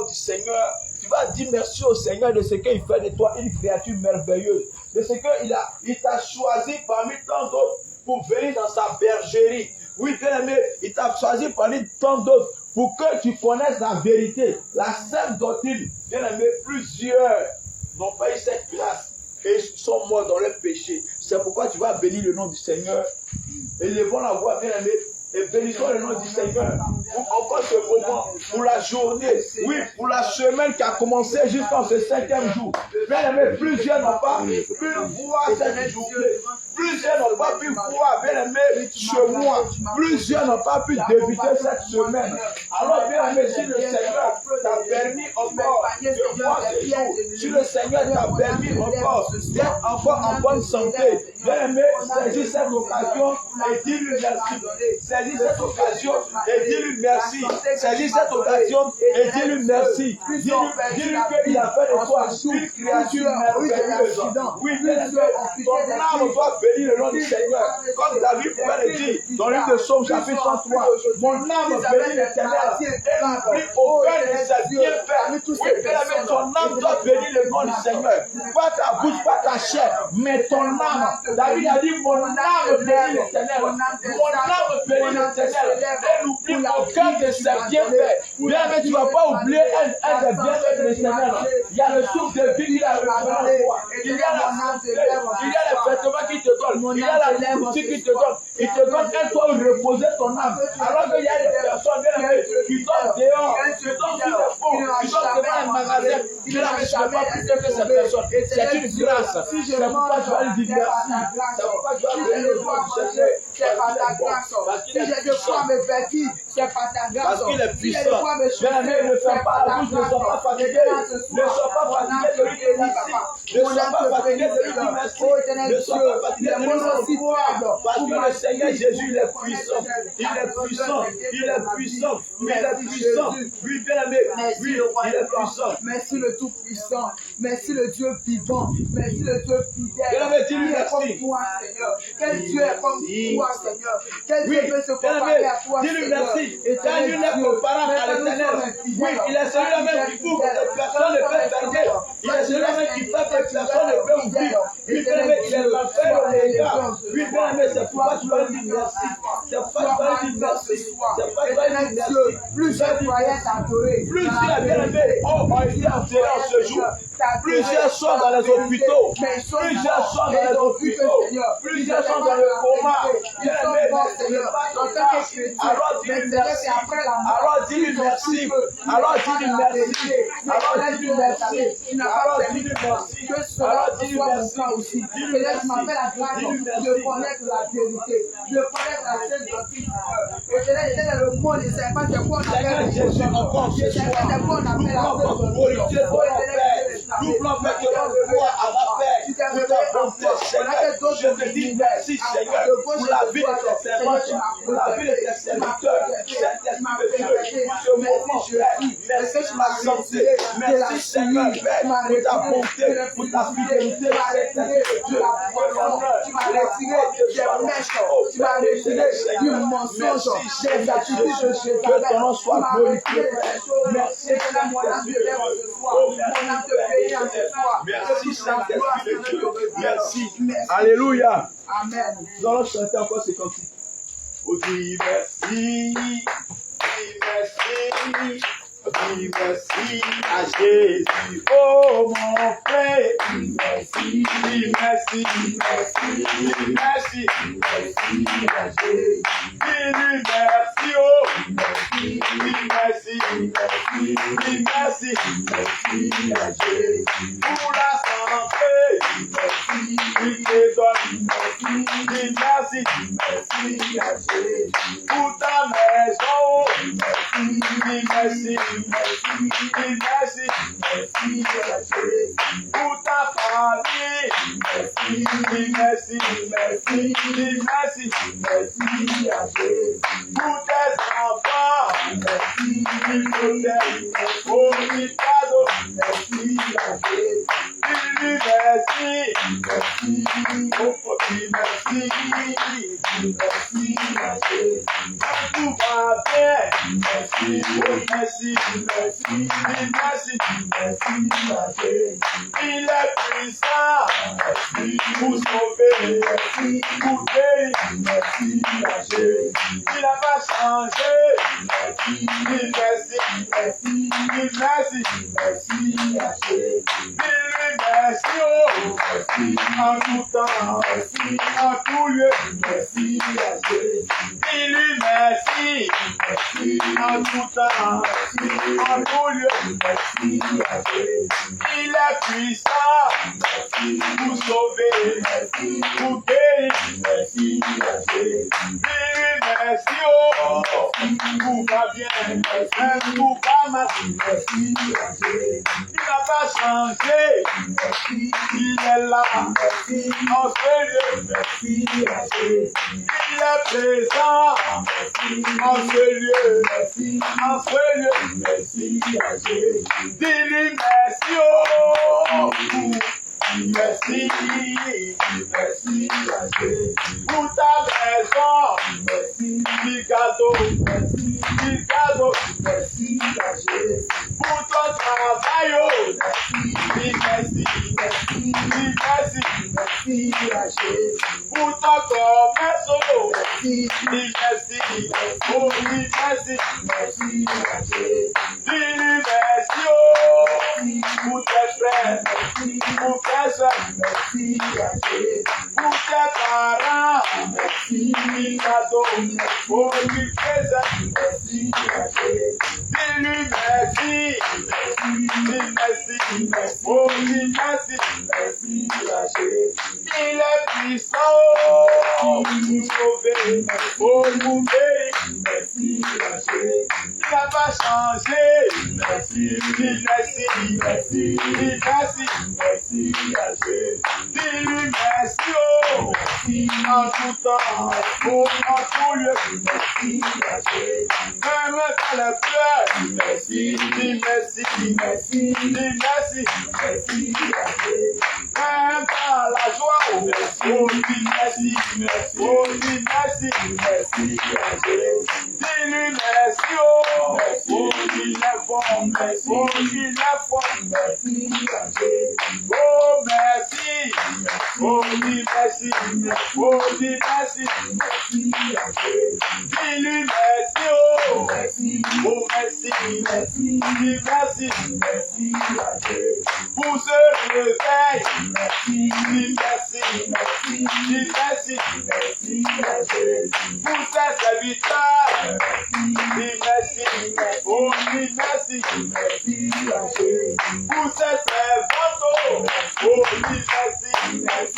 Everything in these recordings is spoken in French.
du Seigneur, tu vas dire merci au Seigneur de ce qu'il fait de toi une créature merveilleuse, de ce qu'il t'a choisi parmi tant d'autres pour venir dans sa bergerie. Oui, bien aimé, il t'a choisi parmi tant d'autres pour que tu connaisses la vérité, la sainte doctrine. Bien aimé, plusieurs n'ont pas eu cette grâce et sont morts dans leur péché. C'est pourquoi tu vas bénir le nom du Seigneur. Élevons la voix, bien aimé, et bénissons le nom du Seigneur pour encore ce moment, pour la journée, oui, pour la semaine qui a commencé jusqu'en ce 5e jour. Bien aimé, plusieurs n'ont pas pu voir cette journée. Plusieurs n'ont pas pu voir, bien aimé, ce mois. Plusieurs n'ont pas pu débuter cette semaine. Alors, bien aimé, si le Seigneur t'a permis encore de voir ce jour, si le Seigneur t'a permis encore d'être encore en bonne santé, bien aimé, saisis cette occasion et dis-lui merci. Saisis cette occasion et dis-lui merci. Saisis cette occasion et dis-lui merci. Dis-lui qu'il a fait de toi une créature merveilleuse. Oui, bien aimé, ton âme doit bénir le nom du Seigneur. Comme David pouvait le dire dans le livre de Psaume chapitre 103. Mon âme bénit l'Éternel et n'oublie aucun de ses bienfaits. Oui, bien aimé, ton âme doit bénir le nom du Seigneur. Pas ta bouche, pas ta chair, mais ton âme. David a dit, mon âme bénit l'Éternel. Mon âme bénit l'Éternel et n'oublie aucun de ses bienfaits. Bien aimé, tu ne vas pas oublier un des bienfaits de l'Éternel. Il y a le souffle de vie, il y a le foi. Il y a la santé, il y a les vêtements qui te donnent, il y a la nourriture qui te donne. Il te donne un toit où reposer ton âme. Alors qu'il y a des personnes qui dorment dehors, qui dorment sur les ponts, qui dorment devant les magasins. Je ne pas plus que ces personnes. C'est une grâce. C'est pourquoi tu vas lui dire merci. C'est pourquoi tu vas lui dire merci. C'est pas ta grâce. Si j'ai de quoi me bâtir, c'est pas ta grâce. Parce qu'il est puissant. Bien aimé, ne fais pas la bouche, ne sois pas fatigué. Ne sois pas fatigué de lui dire merci. Ne sois pas fatigué de lui dire merci. Ne sois pas fatigué de lui dire merci. Parce que le Seigneur Jésus, il est puissant. Il est puissant. Il est puissant. Il est puissant. Oui, bien aimé. Oui, il est puissant. Merci le Tout-Puissant. Merci le Dieu vivant. Merci le Dieu fidèle. Bien aimé, dis-lui merci. Quel Dieu est comme toi, Seigneur. Quel Dieu peut se comparer à toi, dis-lui merci. Quand il n'est comparable à l'Éternel. Oui, il est celui-là même qui ouvre que personne ne peut fermer. Il est celui-là même qui fait que personne ne peut ouvrir. Oui, bien aimé, il est l'enfer au dégât. Oui, bien aimé, c'est pourquoi tu vas lui dire merci. C'est pourquoi tu vas lui dire merci. C'est pourquoi tu vas lui dire merci. Plusieurs croyants t'adorer. Plusieurs, bien aimé, ont été enterrés en ce jour. Plusieurs sont dans les hôpitaux. Plusieurs sont dans les hôpitaux. Plusieurs sont dans le coma. Bien aimé, alors dis-lui merci. Alors dis-lui merci. Alors dis-lui merci. Alors dis-lui merci. Alors dis-lui merci. Alors dis-lui merci aussi. Dis-lui merci. De connaître la vérité, de connaître la sainte doctrine. Éternel, le monde, il ne sait pas de quoi on appelle Jésus encore ce soir. Nous voulons mettre notre foi à la paix. Pour ta bonté, Seigneur. Je te dis merci, Seigneur, pour la vie de tes servants, pour la vie de tes serviteurs. Saint-Esprit de Dieu, ce moment, merci pour la santé. Merci, Seigneur, pour ta bonté, pour ta fidélité. Saint-Esprit de Dieu, pour l'honneur. Tu m'as retiré des mèches, tu m'as retiré du mensonge, des attitudes de Jésus. Que ton nom soit glorifié. Merci, merci, Saint-Esprit de Dieu. Merci. Alléluia. Amen. Nous allons chanter encore ce cantique. Oh, dis merci. Dis merci. Dis merci à Jésus. Oh, mon frère. Dis merci. Dis merci. Dis merci. Dis merci. Dis merci à Jésus. Dis merci. Oh. Dis merci. Dis merci. Dis merci. Dis merci à Jésus. Pour la santé. Dis merci. Il te donne. Dis merci. Dis merci à Jésus. Pour ta maison. Dis merci. Merci, merci, merci à Jésus. Pour ta famille, merci, merci, merci, merci, merci à Jésus. Pour tes enfants, merci, oh, merci à Jésus. Dis-lui merci. Oh, dis merci. Merci à Jésus. Tout va bien. Merci. Oh, merci. Merci. Dis merci. Merci à Jésus. Il est puissant Merci. pour sauver, Merci. pour guérir. Merci à Jésus. Il n'a pas changé. Merci. Dis merci. Merci. Dis merci. Merci à Jésus. Dis-lui merci. Oh. Merci. En tout temps. Merci. En tout lieu. Merci à Jésus. Dis-lui merci. Merci. En tout temps. En tout lieu. Merci à Jésus. Il est puissant pour sauver, Merci. pour guérir. Merci à Jésus. Dis-lui merci. Oh. Tout va bien. Tout va mal. Merci à Jésus. Il n'a pas changé. Merci. Il est là. Merci. En ce lieu. Merci à Jésus. Il est présent. Merci. En ce lieu. Merci. En ce lieu. Merci à Jésus. Dis-lui merci. Oh. Merci. Merci à Jésus. Pour ta maison. Merci. Du cadeau. Merci. Du cadeau. Merci à Jésus. Pour ton travail. Oh. Dis merci. Merci. Dis merci. Merci à Jésus. Pour ton commerce. Oh. Merci. Dis merci. Oh, dis merci. Merci à Jésus. Dis-lui merci. Oh. Pour tes frères. Pour tes soeurs. Merci à Jésus. Pour tes parents. Merci. Dis cadeau. Oh, dis présent. Merci à Jésus. Dis-lui merci. Dis merci. Oh, dis merci. Merci à Jésus. Il est puissant. Oh, pour sauver. Oh, pour guérir. Merci à Jésus. Il n'a pas changé. Merci. Dis merci. Merci. Dis merci. Merci à Jésus. Dis-lui merci. Oh, Merci. en tout temps. Oh, en tout lieu. Merci à Jésus. Même dans les pleurs. Merci. Dis merci. Merci. Dis merci. Merci à Jésus. Même dans la joie. Oh, dis merci. Oh, dis merci. Merci à Jésus. Dis-lui merci. Oh, dis les fort. Oh, dis les fort. Merci à Jésus. Oh, merci. Oh, dis merci. Oh, dis merci. Merci à Jésus. Dis-lui merci. Oh, Merci. oh, merci. Merci. Dis merci. Merci à Jésus. Pour ce réveil. Merci. Dis merci. Merci. Dis merci. Merci à Jésus. Pour ces serviteurs. Merci. Dis merci. Oh, dis merci. Merci à Jésus. Pour ces servantes. Oh, dis merci.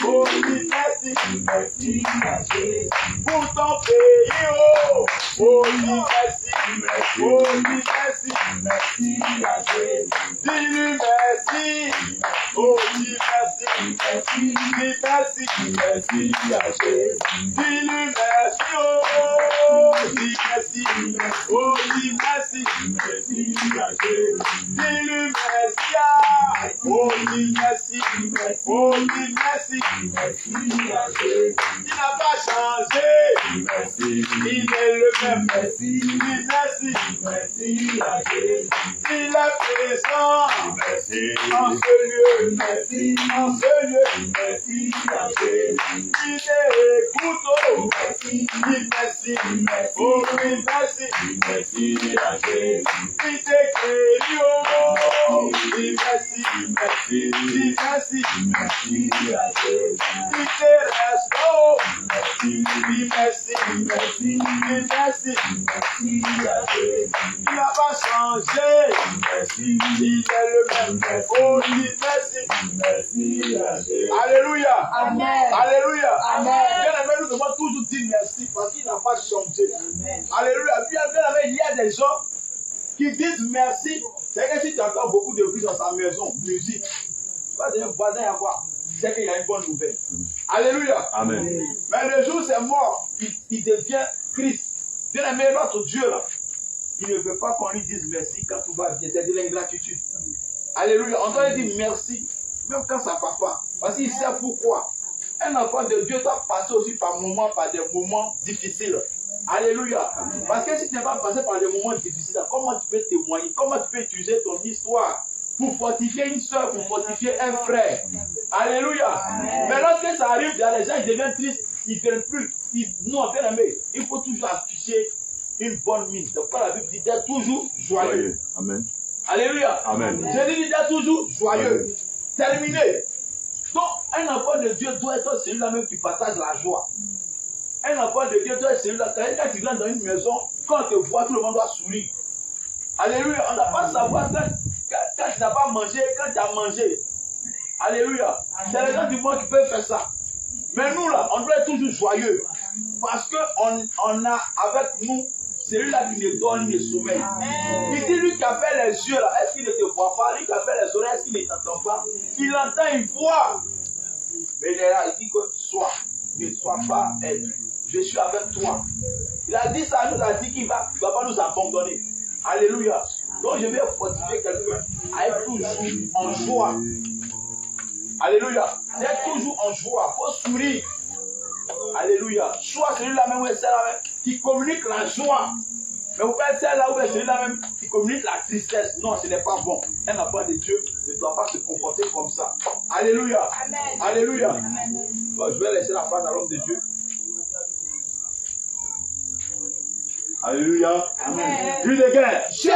Oh, dis merci. Merci à Jésus. Pour ton pays. Oh, dis merci. Oh, dis merci. Merci à Jésus. Dis-lui merci. Oh, dis merci. Merci. Dis merci. Merci à Jésus. Dis-lui merci. Oh, dis merci. Oh, dis merci. Merci à Jésus. Dis-lui merci. Oh, dis merci. Oh, dis merci. Merci à Jésus. Il n'a pas changé. Merci. Il est le même. Merci. Dis merci. Merci à Jésus. Il est présent Merci. en ce lieu. Merci. En ce lieu. Merci à Jésus. Il écoute. Oh, Merci. dis merci. Oh, dis merci. Merci à Jésus. Il te guérit. Oh, dis merci. Merci. Dis merci. Merci à Jésus. Il te restaure. Merci. Dis merci. Merci. Dis merci. Merci à Jésus. Il n'a pas changé. Merci. Il est le même. Oh, dis merci. Merci à Jésus. Alléluia. Amen. Alléluia. Amen. Bien aimé, nous devons toujours dire merci parce qu'il n'a pas changé. Amen. Alléluia. Bien aimé, il y a des gens qui disent merci. C'est que si tu entends beaucoup de bruit dans sa maison, musique, tu vas dire voisin à quoi? C'est qu'il y a une bonne nouvelle. Alléluia. Amen. Mais le jour où c'est mort, il devient Christ. Bien aimé, notre Dieu là, il ne veut pas qu'on lui dise merci quand tout va bien. C'est de l'ingratitude. Alléluia. On doit lui dire merci. Même quand ça ne passe pas. Parce qu'il sait pourquoi. Un enfant de Dieu doit passer aussi par des moments difficiles. Alléluia. Parce que si tu n'es pas passé par des moments difficiles, comment tu peux témoigner? Comment tu peux utiliser ton histoire pour fortifier une soeur, pour fortifier un frère? Alléluia. Mais lorsque ça arrive, il y a les gens ils deviennent tristes, ils ne viennent plus. Non, bien aimé, il faut toujours afficher une bonne mine. Donc, la Bible dit d'être toujours joyeux. Amen. Alléluia. Amen. Je dis d'être toujours joyeux. Terminé. Donc, un enfant de Dieu doit être celui-là même qui partage la joie. Un enfant de Dieu doit être celui-là. Quand tu rentres dans une maison, quand on te voit, tout le monde doit sourire. Alléluia. On ne doit pas savoir quand tu n'as pas mangé, quand tu as mangé. Alléluia. C'est les gens du monde qui peuvent faire ça. Mais nous, là, on doit être toujours joyeux. Parce qu'on a avec nous celui-là qui ne donne ni sommeil. Il dit, lui qui a fait les yeux, là, est-ce qu'il ne te voit pas? Lui qui a fait les oreilles, est-ce qu'il ne t'entend pas? Il entend, il voit. Mais il est là, il dit que sois, ne sois pas être. Je suis avec toi. Il a dit ça, il nous a dit qu'il ne va pas nous abandonner. Alléluia. Donc je vais fortifier quelqu'un à être toujours en joie. Alléluia. D'être toujours en joie. Il faut sourire. Alléluia. Soit celui-là même ou celle-là même qui communique la joie. Mais vous pouvez être celle-là ou celui-là même qui communique la tristesse. Non, ce n'est pas bon. Un enfant de Dieu ne doit pas se comporter comme ça. Alléluia. Amen. Alléluia. Amen. Bon, je vais laisser la phrase à l'homme de Dieu. Alléluia. Amen. Cri de guerre. Jésus.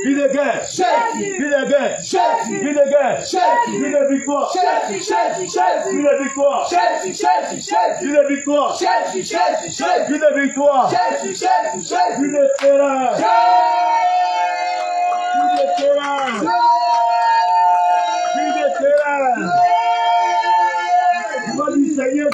Cri de guerre. Jésus. Cri de guerre. Jésus. Cri de guerre. Jésus. Cri de victoire. Jésus. Jésus. Jésus. Cri de victoire. Jésus. Jésus. Jésus. Cri de victoire. Jésus. Jésus. Jésus. Cri de victoire. Jésus. Jésus. Jésus. Cri de terreur. Cri de terreur. Cri de terreur. Seigneur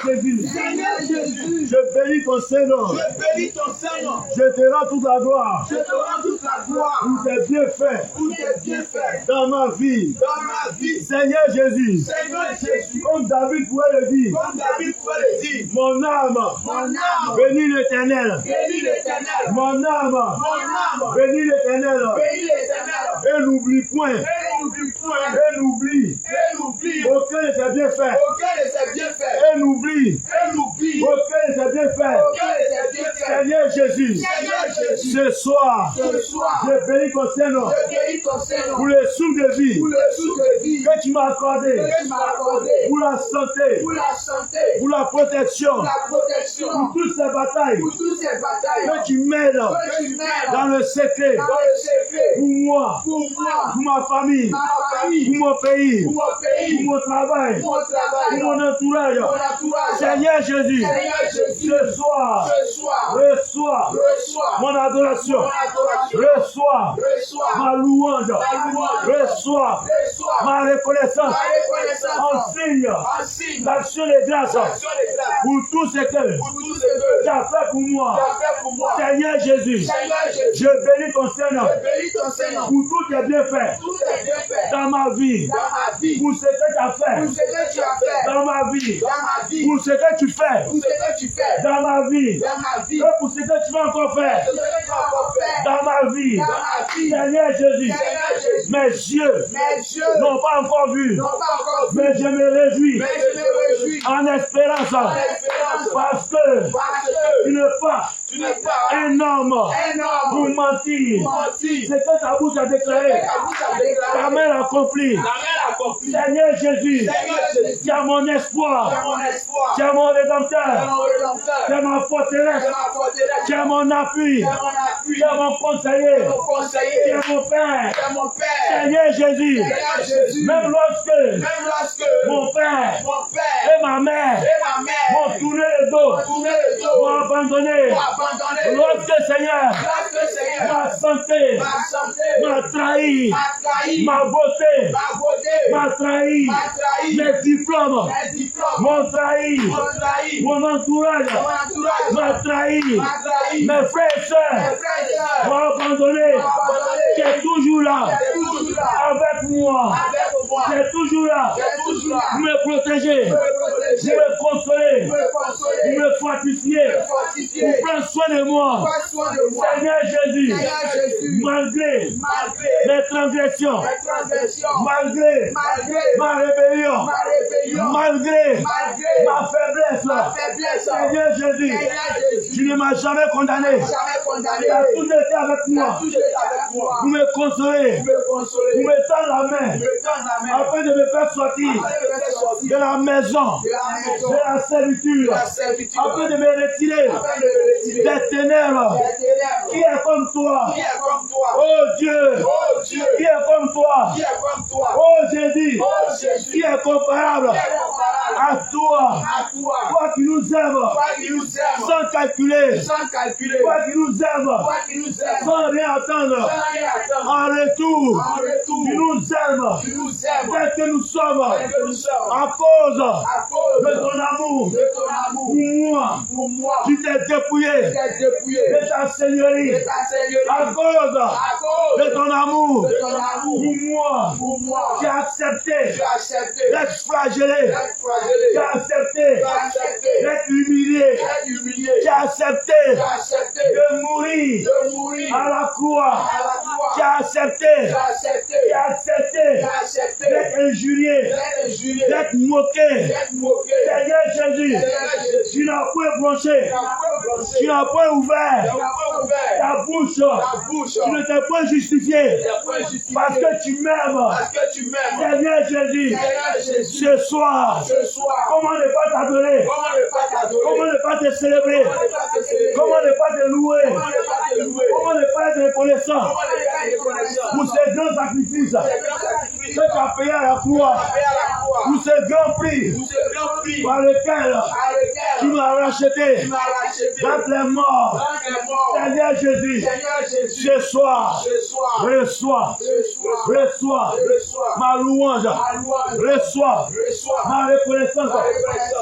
Jésus, je bénis ton Saint-Nom. Je bénis ton Saint-Nom. Je te rends toute la gloire. Je te rends toute la gloire. Pour tes bienfaits. Pour tes bienfaits. Dans ma vie. Dans ma vie. Seigneur Jésus. Seigneur Jésus. Comme David pouvait le dire. Comme David pouvait le dire. Mon âme. Mon âme. Bénis l'Éternel. Bénis l'Éternel. Mon âme. Mon âme. Bénis l'Éternel. Bénis l'Éternel. Et n'oublie point. Et n'oublie point. Et n'oublie. Et n'oublie. Aucun de ses bienfaits. Aucun de ses bienfaits. Et n'oublie. Et n'oublie. Aucun de ses bienfaits. Aucun de ses bienfaits. Seigneur Jésus. Seigneur Jésus. Ce soir. Ce soir. Je bénis ton Saint-Nom. Je bénis ton Saint-Nom. Pour le souffle de vie. Pour le souffle de vie. Que tu m'as accordé. Que tu m'as accordé. Pour la santé. Pour la santé. Pour la protection. Pour la protection. Pour toutes ces batailles. Pour toutes ces batailles. Que tu m'aides. Que tu m'aides. Dans le secret. Dans le secret. Pour moi. Pour moi. Pour ma famille. Ma famille. Pour mon pays. Pour mon pays. Pour mon travail. Pour mon travail. Pour mon entourage. Mon entourage. Seigneur Jésus. Seigneur Jésus. Ce soir. Ce soir. Reçois. Reçois. Mon adoration. Mon adoration. Reçois. Reçois. Ma louange. Ma louange. Reçois. Reçois. Ma reconnaissance. Ma reconnaissance. Enseigne. Enseigne. L'action de grâce. L'action de grâce. Pour tout ce que Pour tout ce que tu as fait pour moi. tu as fait pour moi. Seigneur Jésus. Seigneur Jésus. Je bénis ton Seigneur. Je bénis ton Seigneur. Pour tous tes bienfaits. Tous tes bienfaits. Dans ma vie. Dans ma vie. Pour ce que tu as Pour fait. ce que tu as fait. Dans ma vie. Dans ma vie. Pour ce que tu fais. Pour ce que tu fais. Dans ma vie. Dans ma vie. Et pour ce que tu vas encore faire. Ce que tu vas encore faire. Dans ma vie. Dans ma vie. Seigneur Jésus. Seigneur Jésus. Mes yeux Mes yeux n'ont pas encore vu. n'ont pas encore vu. Mais je me réjouis. Mais je me réjouis. En espérance. En espérance. Parce que Parce que tu n'es pas tu n'es pas un homme un homme pour mentir. pour mentir. C'est que ta bouche a déclaré. Ta bouche a déclaré. Ta main accomplie. Ta main accomplie. Seigneur Jésus. Seigneur Jésus. Tu as mon Tu as espoir. mon espoir. Tu as mon Tu as rédempteur. mon rédempteur. Tu as ma Tu forteresse. as ma forteresse. Tu as mon appui. Tu as mon appui. Tu as mon conseiller. Mon Tu conseiller. es mon Père. Tu es mon Père. Seigneur Jésus. Seigneur Jésus. Même lorsque Même lorsque mon Père mon Père et ma mère et ma mère m'ont tourné le dos, m'ont tourné le dos, m'ont abandonné, m'ont abandonné. lorsque Seigneur, Lorsque Seigneur, ma santé ma santé m'a trahi, m'a trahi, ma beauté ma beauté m'a trahi, m'a trahi, mes diplômes mes diplômes m'ont trahi, m'ont trahi, mon entourage mon entourage m'a trahi, m'a trahi, mes frères et mes sœurs frères et sœurs m'ont abandonné. m'ont abandonné. Tu es toujours là, Tu es toujours là avec moi. avec moi. Tu es toujours là Tu es toujours là pour me protéger. pour me protéger. Vous me consolez. Vous me consolez. Vous me fortifiez. Vous me fortifiez. Vous prenez soin de moi. Prends soin de moi. Seigneur Jésus. Seigneur Jésus. Malgré Malgré mes transgressions. mes transgressions. Malgré Malgré ma rébellion. ma rébellion. Malgré Malgré ma faiblesse. ma faiblesse. Seigneur Jésus. Seigneur Jésus. Tu ne m'as jamais condamné. Jamais condamné. Tu as tout été avec Tu as moi. toujours été avec moi. Vous me consolez. Vous me consolez. Vous me tendez la main. Vous me tends la main. Afin de me faire sortir Afin de me faire sortir de la maison. de la maison. De la servitude. De la servitude. Afin de me retirer Afin de me retirer des ténèbres. des ténèbres. Qui est comme toi? Qui est comme toi? Oh Dieu. Oh Dieu. Qui est comme toi? Qui est comme toi? Oh Jésus. Oh Jésus. Qui est comparable Qui est comparable à toi? à toi? Toi qui nous aimes Toi qui nous aimes sans calculer. sans calculer. Toi qui nous aimes Toi qui nous aimes sans rien attendre. sans rien attendre. En retour, En retour, tu nous aimes tu nous aimes tel que nous sommes tel que nous sommes. à cause À cause de ton amour de ton amour pour moi. pour moi. Tu t'es dépouillé Tu t'es dépouillé de ta seigneurie de ta seigneurie. à cause À cause de ton amour de ton amour pour moi. pour moi. Tu as accepté Tu as accepté d'être flagellé. d'être flagellé. Tu as accepté Tu as accepté d'être humilié. d'être humilié. Tu as accepté Tu as accepté de mourir de mourir à la croix. à la Tu croix. as accepté, Tu as accepté tu as accepté Tu as accepté d'être injurié, d'être injurié, d'être moqué. d'être moqué. Seigneur Jésus, Seigneur Jésus, tu n'as point blanché, tu n'as pas blanchi. tu n'as point Tu ouvert n'as pas ouvert ta bouche, ta bouche. tu ne t'es point justifié Tu n'as pas justifié. parce que tu m'aimes. Parce que tu m'aimes. Seigneur Jésus, Seigneur Jésus, ce soir, ce soir, comment ne pas t'adorer, comment ne pas t'adorer? comment ne pas te célébrer, Comment ne pas te célébrer? comment ne pas te louer, Comment ne pas te louer? comment ne pas être reconnaissant Comment ne pas être reconnaissant? pour ces grands sacrifices C'est grand sacrifice. que tu as payé à la croix, Fait à la croix. pour ce grand prix Pour ce grand prix par lequel par tu lequel m'as racheté tu m'as racheté d'entre les morts. dans les morts. Seigneur Jésus, Seigneur Jésus, ce soir, ce soir, reçois, ce soir, reçois ma louange, ma louange, reçois reçois ma reconnaissance.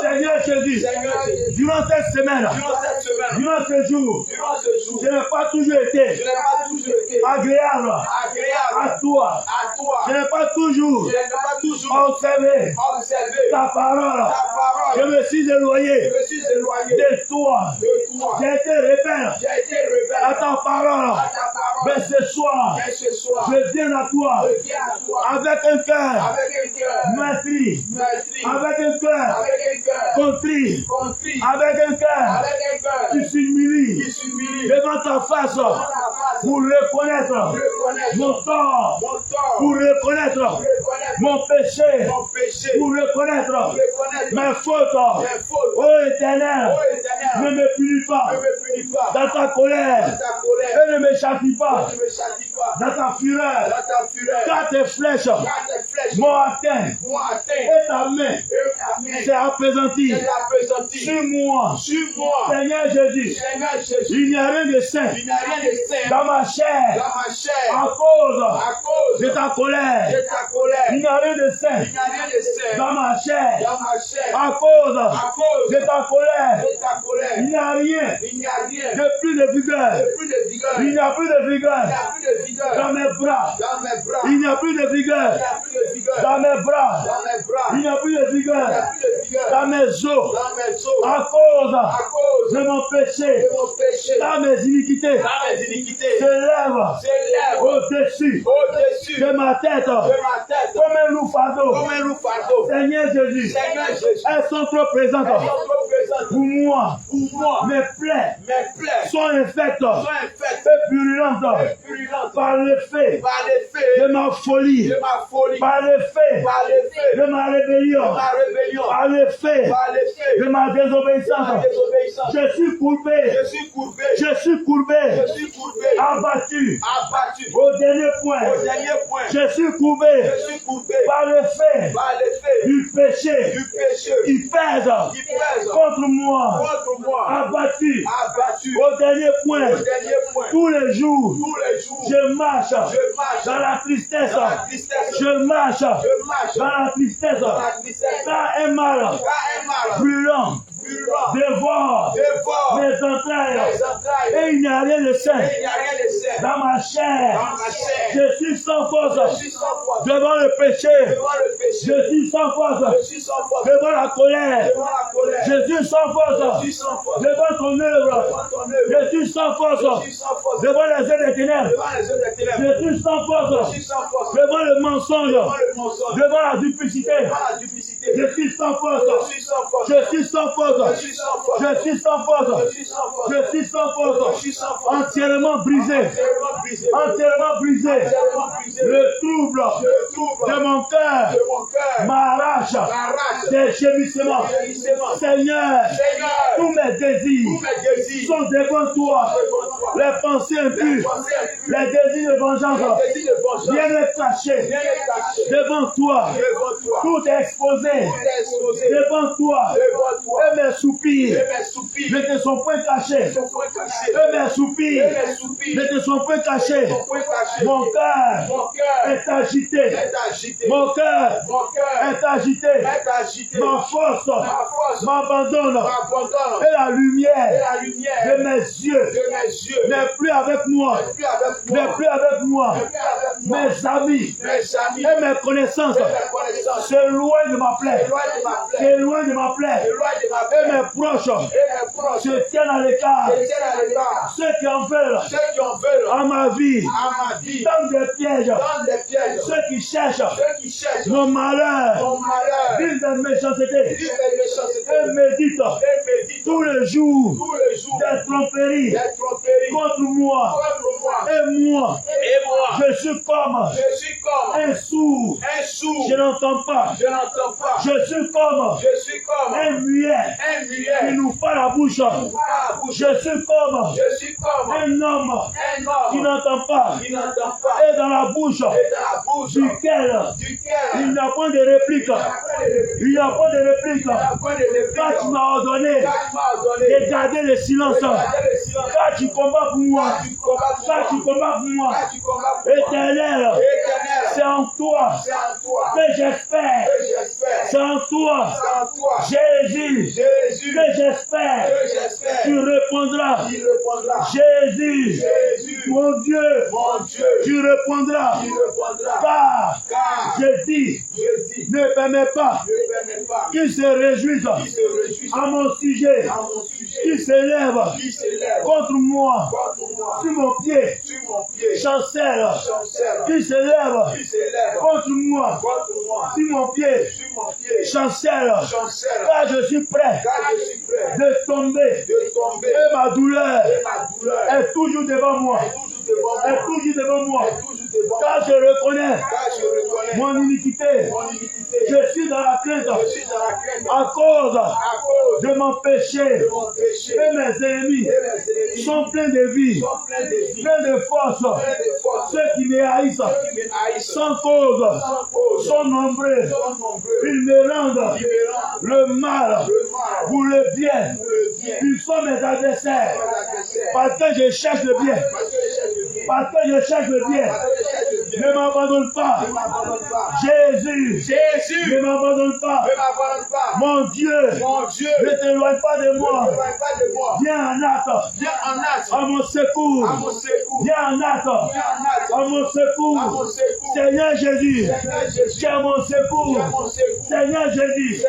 Seigneur Jésus, Seigneur Jésus, durant cette semaine, durant cette semaine, durant ce jour, durant ce jour, je n'ai pas toujours je été n'ai pas toujours été agréable agréable à toi. à toi. Je n'ai pas toujours Je n'ai pas toujours observé observé ta parole. ta Je parole. me suis éloigné Je me suis éloigné de toi. de toi. J'ai été rebelle J'ai été rebelle à ta parole. à ta parole. Mais ce soir, Mais ce soir, je viens à toi je viens à toi avec un cœur avec un cœur meurtri, meurtri, avec un cœur avec un cœur contrit, contrit, avec un cœur avec un cœur qui s'humilie qui s'humilie devant ta face dans ta face pour reconnaître reconnaître mon tort, mon tort, pour reconnaître reconnaître mon péché, mon péché, pour reconnaître reconnaître mes fautes. mes fautes. Ô Éternel, Oh Éternel, ne me punis pas ne me punis pas dans ta colère dans ta colère, et ne me châtie pas ne me châtie pas dans ta fureur, dans ta fureur, car tes flèches car tes flèches m'ont atteint m'ont atteint et ta main et ta main s'est apaisantie s'est appesantie sur moi. sur moi. Seigneur Jésus, Seigneur Jésus, il n'y a rien de saint il n'y a rien de saint dans ma chair dans ma chair à cause à cause de ta colère. de ta colère. Il n'y a rien de saint Il n'y a rien de saint dans ma chair dans ma chair à cause à cause de ta colère. de ta colère. Il n'y a rien Il n'y a rien de plus de vigueur. de plus de vigueur. Il n'y a plus de Il vigueur n'y a plus de vigueur dans mes bras. dans mes bras. Il n'y a plus de Il vigueur n'y a plus de vigueur dans mes bras. dans mes bras. Il n'y a plus de Il n'y vigueur a plus de vigueur dans mes os dans mes os à cause à cause de mon péché, de mon péché. dans mes iniquités. Dans mes iniquités S'élève s'élève au-dessus au-dessus de ma tête de ma tête comme un loup fardeau. comme un loup fardeau. Seigneur Jésus, Seigneur Jésus, elles sont trop présentes elles sont trop présentes pour moi. pour moi. Mes plaies Mes plaies sont infectes sont infectes et purulentes et purulentes par l'effet par l'effet de ma folie, de ma folie, par l'effet par l'effet de ma rébellion, de ma rébellion, par l'effet par l'effet de ma de désobéissance. ma désobéissance. Je suis courbé, Je suis courbé, je suis courbé, je suis courbé, abattu abattu. au dernier point. Au dernier point, Je suis courbé je suis courbé par l'effet par l'effet du péché du péché qui pèse qui pèse contre moi, contre moi, abattu abattu au dernier point. au dernier point. Tous les jours, Tous les jours, je marche je marche dans la tristesse. dans la tristesse, Je marche je marche dans la tristesse. dans la tristesse. Car un mal Car un mal brûlant dévore mes entrailles. Et il n'y a rien de sain dans ma chair. Je suis sans force devant le péché. Je suis sans force devant la colère. Je suis sans force devant ton œuvre. Je suis sans force devant les œuvres des ténèbres. Je suis sans force devant le mensonge, devant la duplicité. Je suis sans force. Je suis sans force. Je suis sans force. Je suis sans force. Entièrement brisé. Entièrement brisé. Le trouble de mon cœur m'arrache des gémissements. Seigneur, tous mes désirs sont devant toi. Les pensées impures, les désirs de vengeance, viennent les cacher devant toi. Tout est exposé devant toi. Et mes soupirs ne te sont point cachés. Et mes soupirs ne te sont point cachés. Mon cœur est agité. Mon cœur est agité. Ma force m'abandonne. Et la lumière de mes yeux n'est plus avec moi. N'est plus avec moi. Mes amis et mes connaissances s'éloignent de ma plaie. S'éloignent de ma plaie. Et mes proches se tiennent à l'écart. Ceux qui en veulent à ma vie dans des pièges. Ceux qui cherchent mon malheur disent des méchancetés et méditent tous les jours des tromperies contre moi. Et moi, je suis comme un sourd. Je n'entends pas. Je suis comme un muet qui n'ouvre pas la bouche. Je suis comme un homme qui n'entend pas. Et dans la bouche duquel il n'y a point de réplique. Il n'y a point de réplique. Quand tu m'as ordonné de garder le silence, quand tu combats pour moi, quand tu combats pour moi, Éternel, c'est en toi que j'espère. C'est en toi, Jésus, que j'espère. Tu répondras. Jésus, mon Dieu, tu répondras. Car je dis, ne permets pas qu'ils se réjouissent à mon sujet, qu'ils s'élèvent contre moi, sur mon pied, chancelle, qu'ils s'élèvent contre moi, sur mon pied, chancelle, car je suis prêt de tomber, et ma douleur est toujours devant moi. Est toujours devant moi. Car je reconnais mon iniquité. Je suis dans la crainte à cause de mon péché. Et mes ennemis sont pleins de vie, pleins de force. Ceux qui me haïssent sans cause sont nombreux. Ils me rendent le mal pour le bien. Ils sont mes adversaires. Parce que je cherche le bien. Parce que je cherche le bien. Ne m'abandonne pas. Jésus, ne m'abandonne pas. Mon Dieu, ne t'éloigne pas de moi. Viens en hâte à mon secours. Viens en hâte à mon secours. Seigneur Jésus, tu es mon secours. Seigneur Jésus,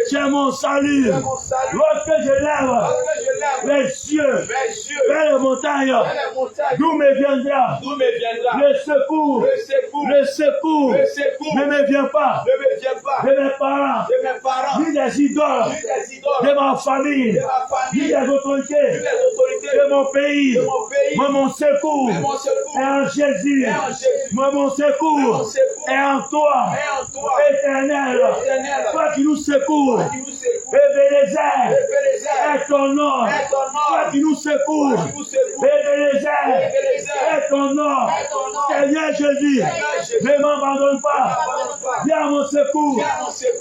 tu es mon salut. Lorsque je lève les cieux vers les montagnes, d'où me viendra le secours. Le secours ne me vient pas de mes parents, ni des idoles de ma famille, ni des autorités de mon pays. Moi, mon secours est en Jésus. Moi, mon secours est en toi, Éternel. Toi qui nous secours, Ebenezer est ton nom. Toi qui nous secours, Ebenezer est ton nom. Seigneur Jésus, ne m'abandonne pas. Viens à mon secours.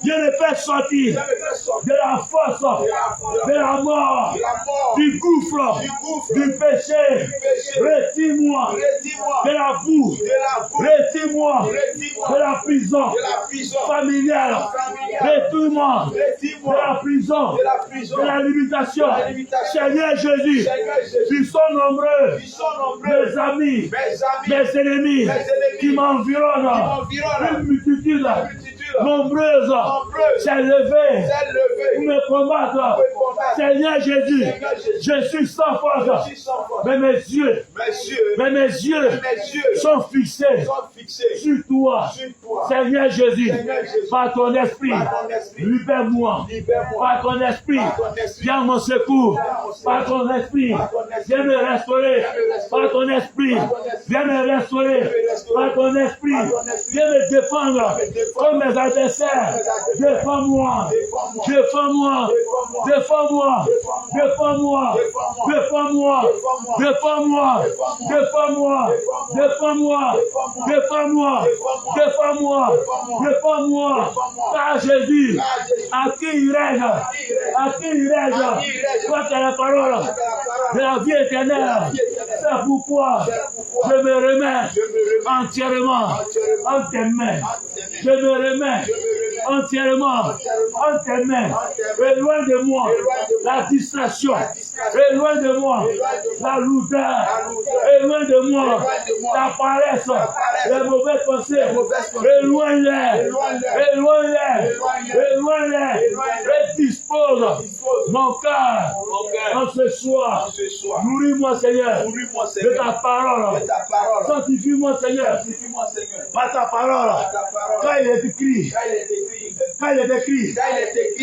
Viens me faire sortir de la force, de la mort, du gouffre, du péché. Retire-moi de la boue. Retire-moi de la prison familiale. Retire-moi délivre-moi de la prison, de la prison, de la limitation. de la limitation. Seigneur Jésus, Seigneur Jésus, ils sont nombreux, ils sont nombreux, mes amis, mes mes ennemis, qui m'environnent, m'environnent, une multitude la multitude nombreuse s'est levée s'est levée pour me combattre. pour me combattre. Seigneur Jésus, Seigneur Jésus, je suis sans force, je suis sans force. mais mes yeux Mes yeux sont fixés sont fixés sur toi. sur toi. Seigneur Jésus, Seigneur Jésus, par ton esprit, par ton esprit, libère-moi. libère-moi. Par ton esprit, Par ton esprit, viens à mon secours. Par ton esprit, Par ton esprit, viens me restaurer. Par ton esprit, viens me restaurer. Par ton esprit, viens me défendre comme mes adversaires. Défends-moi. Défends-moi. Défends-moi. Défends-moi. Défends-moi. Défends-moi. Défends-moi. Défends-moi. Défends-moi. Défends-moi. Défends-moi. Car Jésus, à qui il règne? À qui il règne? Toi qui as la parole de la vie éternelle. C'est pourquoi je me remets entièrement en tes mains. Je me remets entièrement en tes mains. Éloigne de moi la distraction. Éloigne de moi la lourdeur. Éloigne de moi la paresse. Les mauvaises pensées. Éloigne-les. Éloigne-les. Éloigne-les. Et dispose mon cœur en ce soir. Nourris-moi, Seigneur, de ta parole. Sanctifie-moi, Seigneur, par ta parole. Quand il est écrit,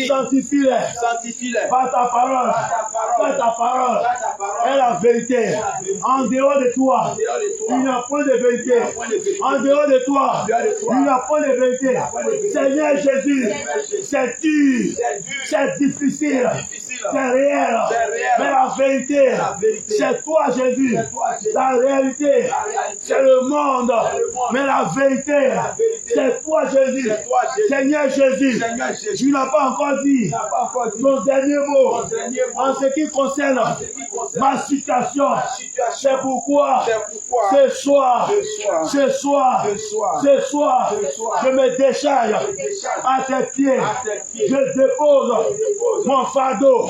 sanctifie-les par ta parole. Par ta parole est la vérité. En dehors de toi, il n'y a point de vérité. En dehors de toi, il n'y a point de vérité. Seigneur Jésus, c'est dur, c'est difficile, c'est réel. Mais la vérité, c'est toi Jésus. La réalité, c'est le monde. Mais la vérité, c'est toi Jésus. Seigneur Jésus, tu n'as pas encore dit ton dernier mot en ce qui concerne ma situation. C'est pourquoi ce soir, je me décharge à tes pieds. Je dépose mon fardeau,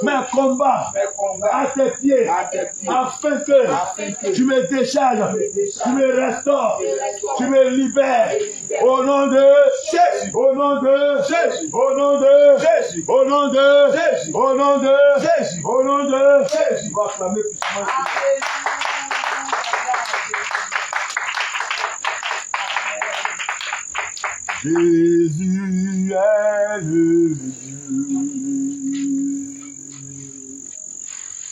mes combats à tes pieds, afin que tu me décharges, tu me restaures, tu me libères. Au nom de Jésus, au nom de Jésus, au nom de Jésus, au nom de Jésus, au nom de Jésus, au nom de Jésus. Va acclamer puissamment. Jésus est le Dieu.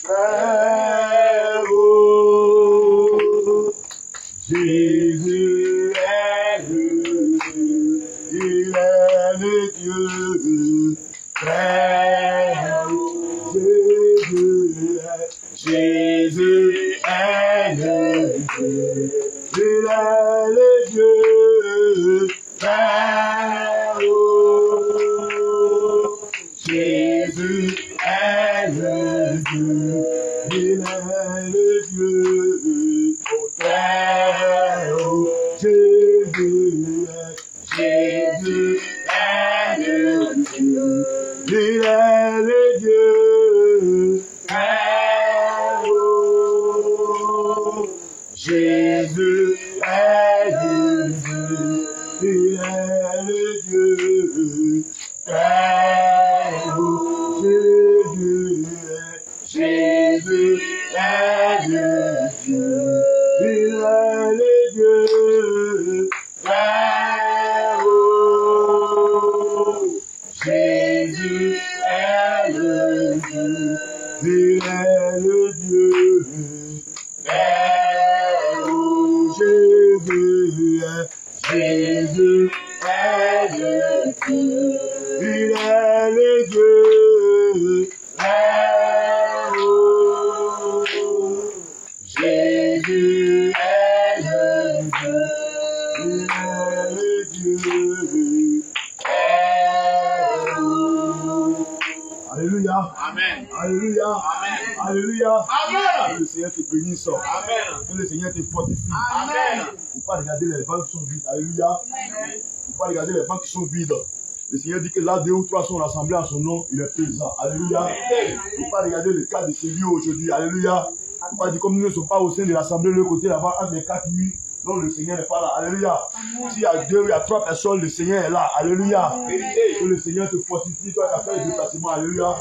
Frère, oh, Jésus est le Dieu. Il est le Dieu. Frère, oh, Jésus est le Dieu. Il est le Dieu. Frère, oh, Jésus est le Dieu, il est le Dieu. Frère, oh, Jésus est le Dieu, il est le Dieu. Frère, oh, Jésus est le Dieu. Il est le Dieu, Frère, oh, Jésus est le Dieu, il est le Dieu, Frère, oh, Jésus est le Dieu, il est le Dieu, Frère, oh, Jésus est le Dieu, il est le Dieu, Frère, oh, Jésus est le Dieu, il est le Dieu, Frère, oh. Alléluia. Amen. Alléluia. Amen. Alléluia. Amen. Que le Seigneur te bénisse. Amen. Que le Seigneur te fortifie. Amen. Il ne faut pas regarder les bancs qui sont vides. Alléluia. Il ne faut pas regarder les bancs qui sont vides. Le Seigneur dit que là, 2 ou 3 sont rassemblés en son nom, il est présent. Alléluia. Il ne faut pas regarder le cas de ces lieux aujourd'hui. Alléluia. Il ne faut pas dire comme nous ne sommes pas au sein de l'assemblée de l'autre côté là-bas, entre les 4 nuits. Non, le Seigneur n'est pas là. Alléluia. S'il y a 2, il y a 3 personnes, le Seigneur est là. Alléluia. Que le Seigneur te fortifie, toi, tu as fait le déplacement. Alléluia.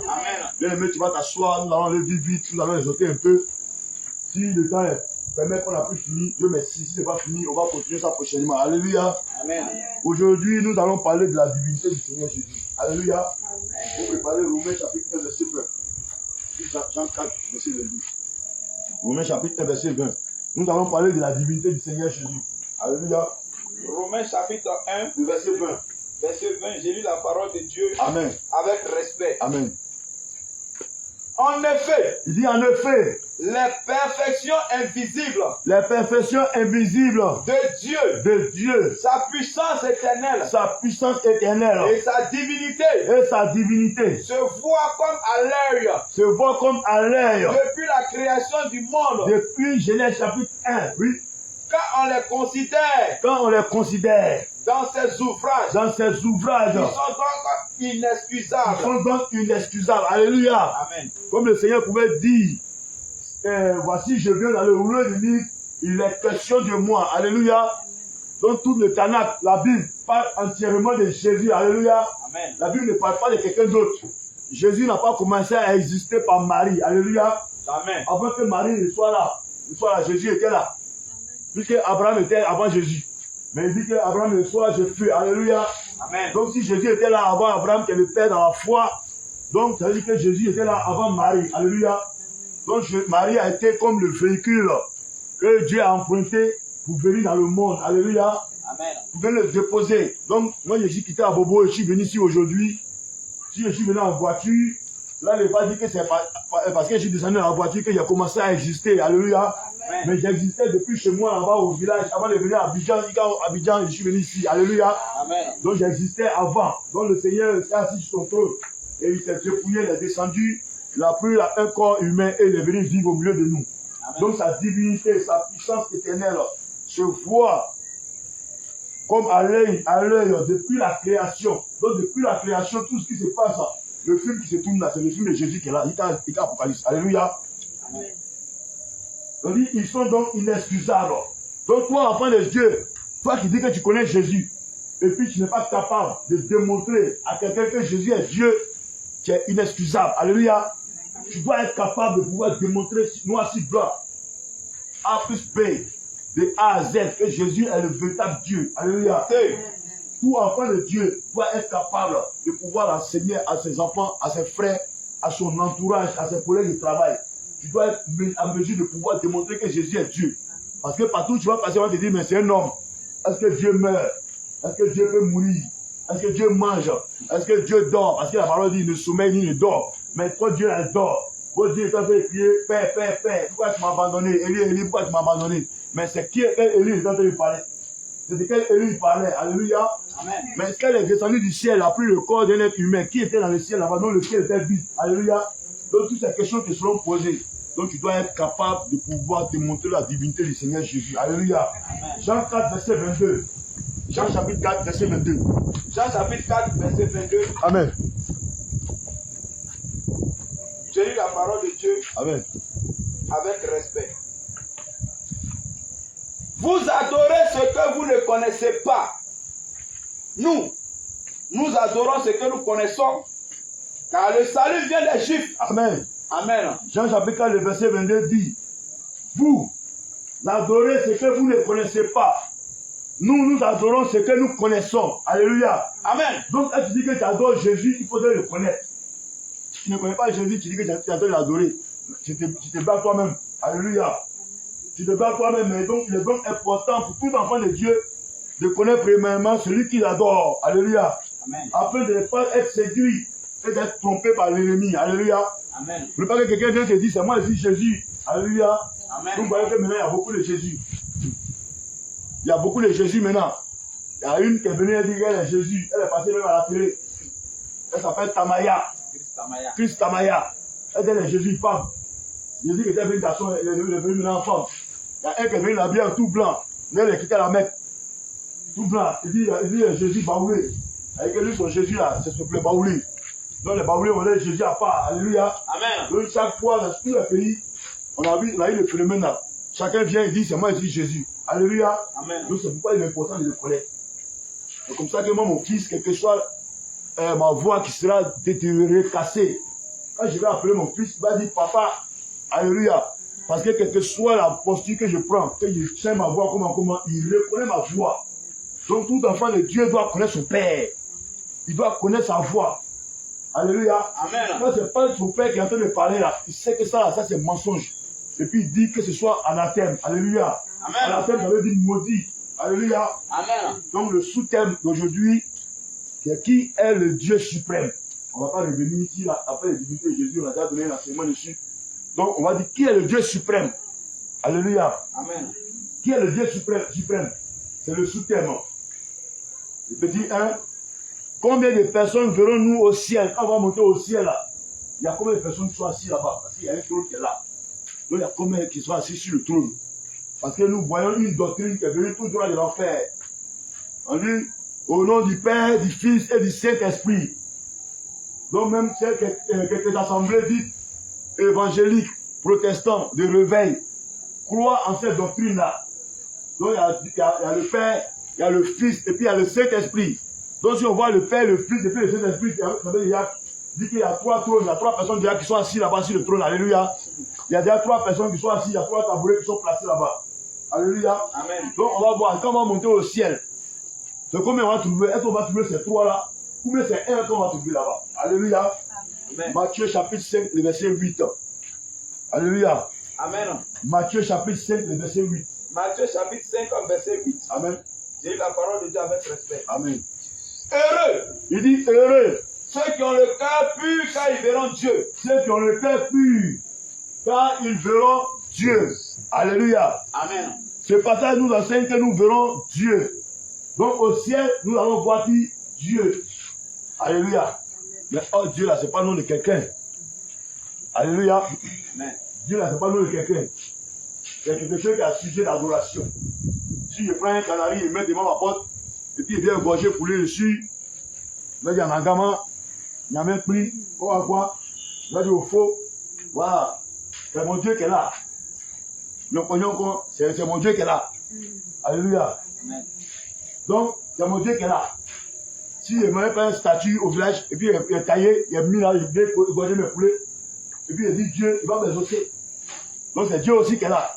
Bien aimé, tu vas t'asseoir, nous allons aller vite, nous allons exhorter un peu. Si le temps permet qu'on n'a plus fini, Dieu merci. Si ce n'est pas fini, on va continuer ça prochainement. Alléluia. Aujourd'hui, nous allons parler de la divinité du Seigneur Jésus. Alléluia. Vous préparez Romains chapitre 1, verset 20. Jean 4, verset 22. Romains chapitre 1, verset 20. Nous allons parler de la divinité du Seigneur Jésus. Alléluia. Romains chapitre 1, Verset 20. verset 20. J'ai lu la parole de Dieu Amen. avec respect. Amen. En effet, Il dit en effet, les perfections invisibles les perfections invisibles de Dieu, de Dieu, sa puissance éternelle sa puissance éternelle et sa divinité et sa divinité se voient comme à l'œil se voient comme à l'œil depuis la création du monde. depuis Genèse chapitre 1. Oui, Quand on les considère quand on les considère dans ces ouvrages, dans ces ouvrages, ils sont donc ils inexcusables. sont donc inexcusables. Alléluia. Amen. Comme le Seigneur pouvait dire, voici je viens dans le rouleau du livre, il est question de moi. Alléluia. Donc tout le Tanakh, la Bible parle entièrement de Jésus. Alléluia. Amen. La Bible ne parle pas de quelqu'un d'autre. Jésus n'a pas commencé à exister par Marie. Alléluia. Amen. Avant que Marie ne soit là, Jésus était là. Puisque Abraham était avant Jésus. Mais il dit qu'Abraham ne soit, je fus. Alléluia. Amen. Donc si Jésus était là avant Abraham, qui est le père dans la foi, donc ça veut dire que Jésus était là avant Marie. Alléluia. Donc Marie a été comme le véhicule que Dieu a emprunté pour venir dans le monde. Alléluia. Amen. Pour venir le déposer. Donc moi je suis quitté à Bobo et je suis venu ici aujourd'hui. Si je suis venu en voiture, cela ne veut pas dire que c'est parce que je suis descendu dans la voiture que j'ai commencé à exister. Alléluia. Amen. Mais j'existais depuis chez moi là-bas au village, avant de venir à Abidjan, je suis venu ici. Alléluia. Amen. Donc j'existais avant. Donc le Seigneur s'est assis sur son trône. Et il s'est dépouillé, il est descendu. Il a pris un corps humain et il est venu vivre au milieu de nous. Amen. Donc sa divinité, sa puissance éternelle se voit comme à l'œil depuis la création. Donc depuis la création, tout ce qui se passe, le film qui se tourne là, c'est le film de Jésus qui est là. Il est Apocalypse. Alléluia. Amen. On dit, ils sont donc inexcusables. Donc toi, enfant de Dieu, toi qui dis que tu connais Jésus, et puis tu n'es pas capable de démontrer à quelqu'un que Jésus est Dieu, tu es inexcusable. Alléluia. Tu dois être capable de pouvoir démontrer noir sur blanc, A plus B, de A à Z, que Jésus est le véritable Dieu. Alléluia. Tout enfant de Dieu doit être capable de pouvoir enseigner à ses enfants, à ses frères, à son entourage, à ses collègues de travail. Tu dois être en mesure de pouvoir démontrer que Jésus est Dieu. Parce que partout où tu vas passer, on va te dire, mais c'est un homme. Est-ce que Dieu meurt? Est-ce que Dieu peut mourir? Est-ce que Dieu mange? Est-ce que Dieu dort? Parce que la parole dit, il ne sommeille ni ne dort. Mais toi, Dieu, elle dort. Votre Dieu est en train de crier, Père, Père, Père, pourquoi tu m'as abandonné? Élie, Élie, pourquoi tu m'as abandonné? Mais c'est qui Élie est en train de parler? C'est de quel Élie il parlait? Alléluia. Amen. Mais est-ce qu'elle est descendue du ciel, a pris le corps d'un être humain qui était dans le ciel là-bas, dont le ciel était vide? Alléluia. Donc toutes ces questions te seront posées. Donc tu dois être capable de pouvoir démontrer la divinité du Seigneur Jésus. Alléluia. Amen. Jean 4, verset 22. Jean chapitre 4, verset 22. Jean chapitre 4, verset 22. Amen. J'ai lu la parole de Dieu Amen. avec respect. Vous adorez ce que vous ne connaissez pas. Nous adorons ce que nous connaissons, car le salut vient des Juifs. Amen. Amen. Jean chapitre 4, le verset 22 dit, vous adorez ce que vous ne connaissez pas. Nous adorons ce que nous connaissons. Alléluia. Amen. Donc, quand tu dis que tu adores Jésus, il faudrait le connaître. Si tu ne connais pas Jésus, tu dis que tu adores l'adorer. Tu te bats toi-même. Alléluia. Tu te bats toi-même. Mais donc, il est donc important pour tout enfant de Dieu de connaître premièrement celui qui l'adore. Alléluia. Amen. Afin de ne pas être séduit et d'être trompé par l'ennemi. Alléluia. Amen. Ne veux pas que quelqu'un vienne te dire, c'est moi, je suis Jésus. Alléluia. Amen. Donc, vous voyez que maintenant, il y a beaucoup de Jésus. Il y a beaucoup de Jésus maintenant. Il y a une qui est venue et dit qu'elle est Jésus. Elle est passée même à la télé. Elle s'appelle Tamaya. Christ Tamaya. Elle est Jésus femme. Jésus qui était venu garçon, elle est venue maintenant en femme. Il y a un qui est venu habillé en tout blanc. Mais elle est quittée la Mecque. Tout blanc. Il dit Jésus baoulé. Avec lui, son Jésus là, c'est ce peuple baoulé. Donc les baoulés, on laisse Jésus à part. Alléluia. Amen. Donc chaque fois, dans tous les pays, on a eu le phénomène là. Chacun vient et dit, c'est moi, je dis Jésus. Alléluia. Amen. Donc c'est pourquoi il est important de le connaître. C'est comme ça que moi, mon fils, quelle que soit ma voix qui sera détériorée, cassée, quand je vais appeler mon fils, il va dire, papa, alléluia. Parce que quelle que soit la posture que je prends, que je tiens ma voix, comment, il reconnaît ma voix. Donc tout enfant de Dieu doit connaître son Père. Il doit connaître sa voix. Alléluia. Amen. Moi, c'est pas son Père qui est en train de parler là. Il sait que ça c'est mensonge. Et puis il dit que ce soit anathème. Alléluia. Amen. Anathème, ça veut dire maudit. Alléluia. Amen. Donc le sous-thème d'aujourd'hui, c'est qui est le Dieu suprême. On ne va pas revenir ici, là, après les divinités de Jésus, on a déjà donné un enseignement dessus. Donc on va dire qui est le Dieu suprême. Alléluia. Amen. Qui est le Dieu suprême? C'est le sous-thème. Le petit 1. Combien de personnes verrons-nous au ciel? Quand on va monter au ciel là, il y a combien de personnes qui sont assises là-bas? Parce qu'il y a un trône qui est là. Donc il y a combien qui sont assis sur le trône? Parce que nous voyons une doctrine qui est venue tout droit de l'enfer. On dit au nom du Père, du Fils et du Saint-Esprit. Donc même quelques assemblées dites évangéliques, protestants, de réveil, croient en cette doctrine-là. Donc il y a le Père, il y a le Fils et puis il y a le Saint-Esprit. Donc si on voit le Père, le Fils et puis le Saint-Esprit, ça veut dire qu'il y a 3 trônes, il y a 3 personnes déjà qui sont assises là-bas sur le trône. Alléluia. Il y a déjà 3 personnes qui sont assises, il y a 3 tabourets qui sont placés là-bas. Alléluia. Amen. Donc on va voir, quand on va monter au ciel, c'est combien on va trouver? Est-ce qu'on va trouver ces 3-là? Ou bien c'est un qu'on va trouver là-bas? Alléluia. Amen. Matthieu chapitre 5, le verset 8. Alléluia. Amen. Matthieu chapitre 5, le verset 8. Matthieu chapitre 5, verset 8. Amen. J'ai eu la parole de Dieu avec respect. Amen. Heureux Il dit heureux ceux qui ont le cœur pur car ils verront Dieu. ceux qui ont le cœur pur, car ils verront Dieu. Alléluia. Amen. Ce passage nous enseigne que nous verrons Dieu. Donc au ciel, nous allons voir qui? Dieu. Alléluia. Mais oh Dieu là, c'est pas le nom de quelqu'un. Alléluia. Amen. Dieu là, c'est pas le nom de quelqu'un. C'est quelque chose qui a sujet d'adoration. Si je prends un canari et mets devant ma porte, et puis il vient gorger poulet dessus, il va dire en gamin, il n'y a même pris, on va voir, il va dire au faux, voilà, c'est mon Dieu qui est là. C'est mon Dieu qui est là. Alléluia. Amen. Donc, c'est mon Dieu qui est là. Si je mets pas un statut au village, et puis il est taillé, il est mis là, il vient gorger mes poulets, et puis il dit Dieu, il va m'exaucer. Donc c'est Dieu aussi qui est là.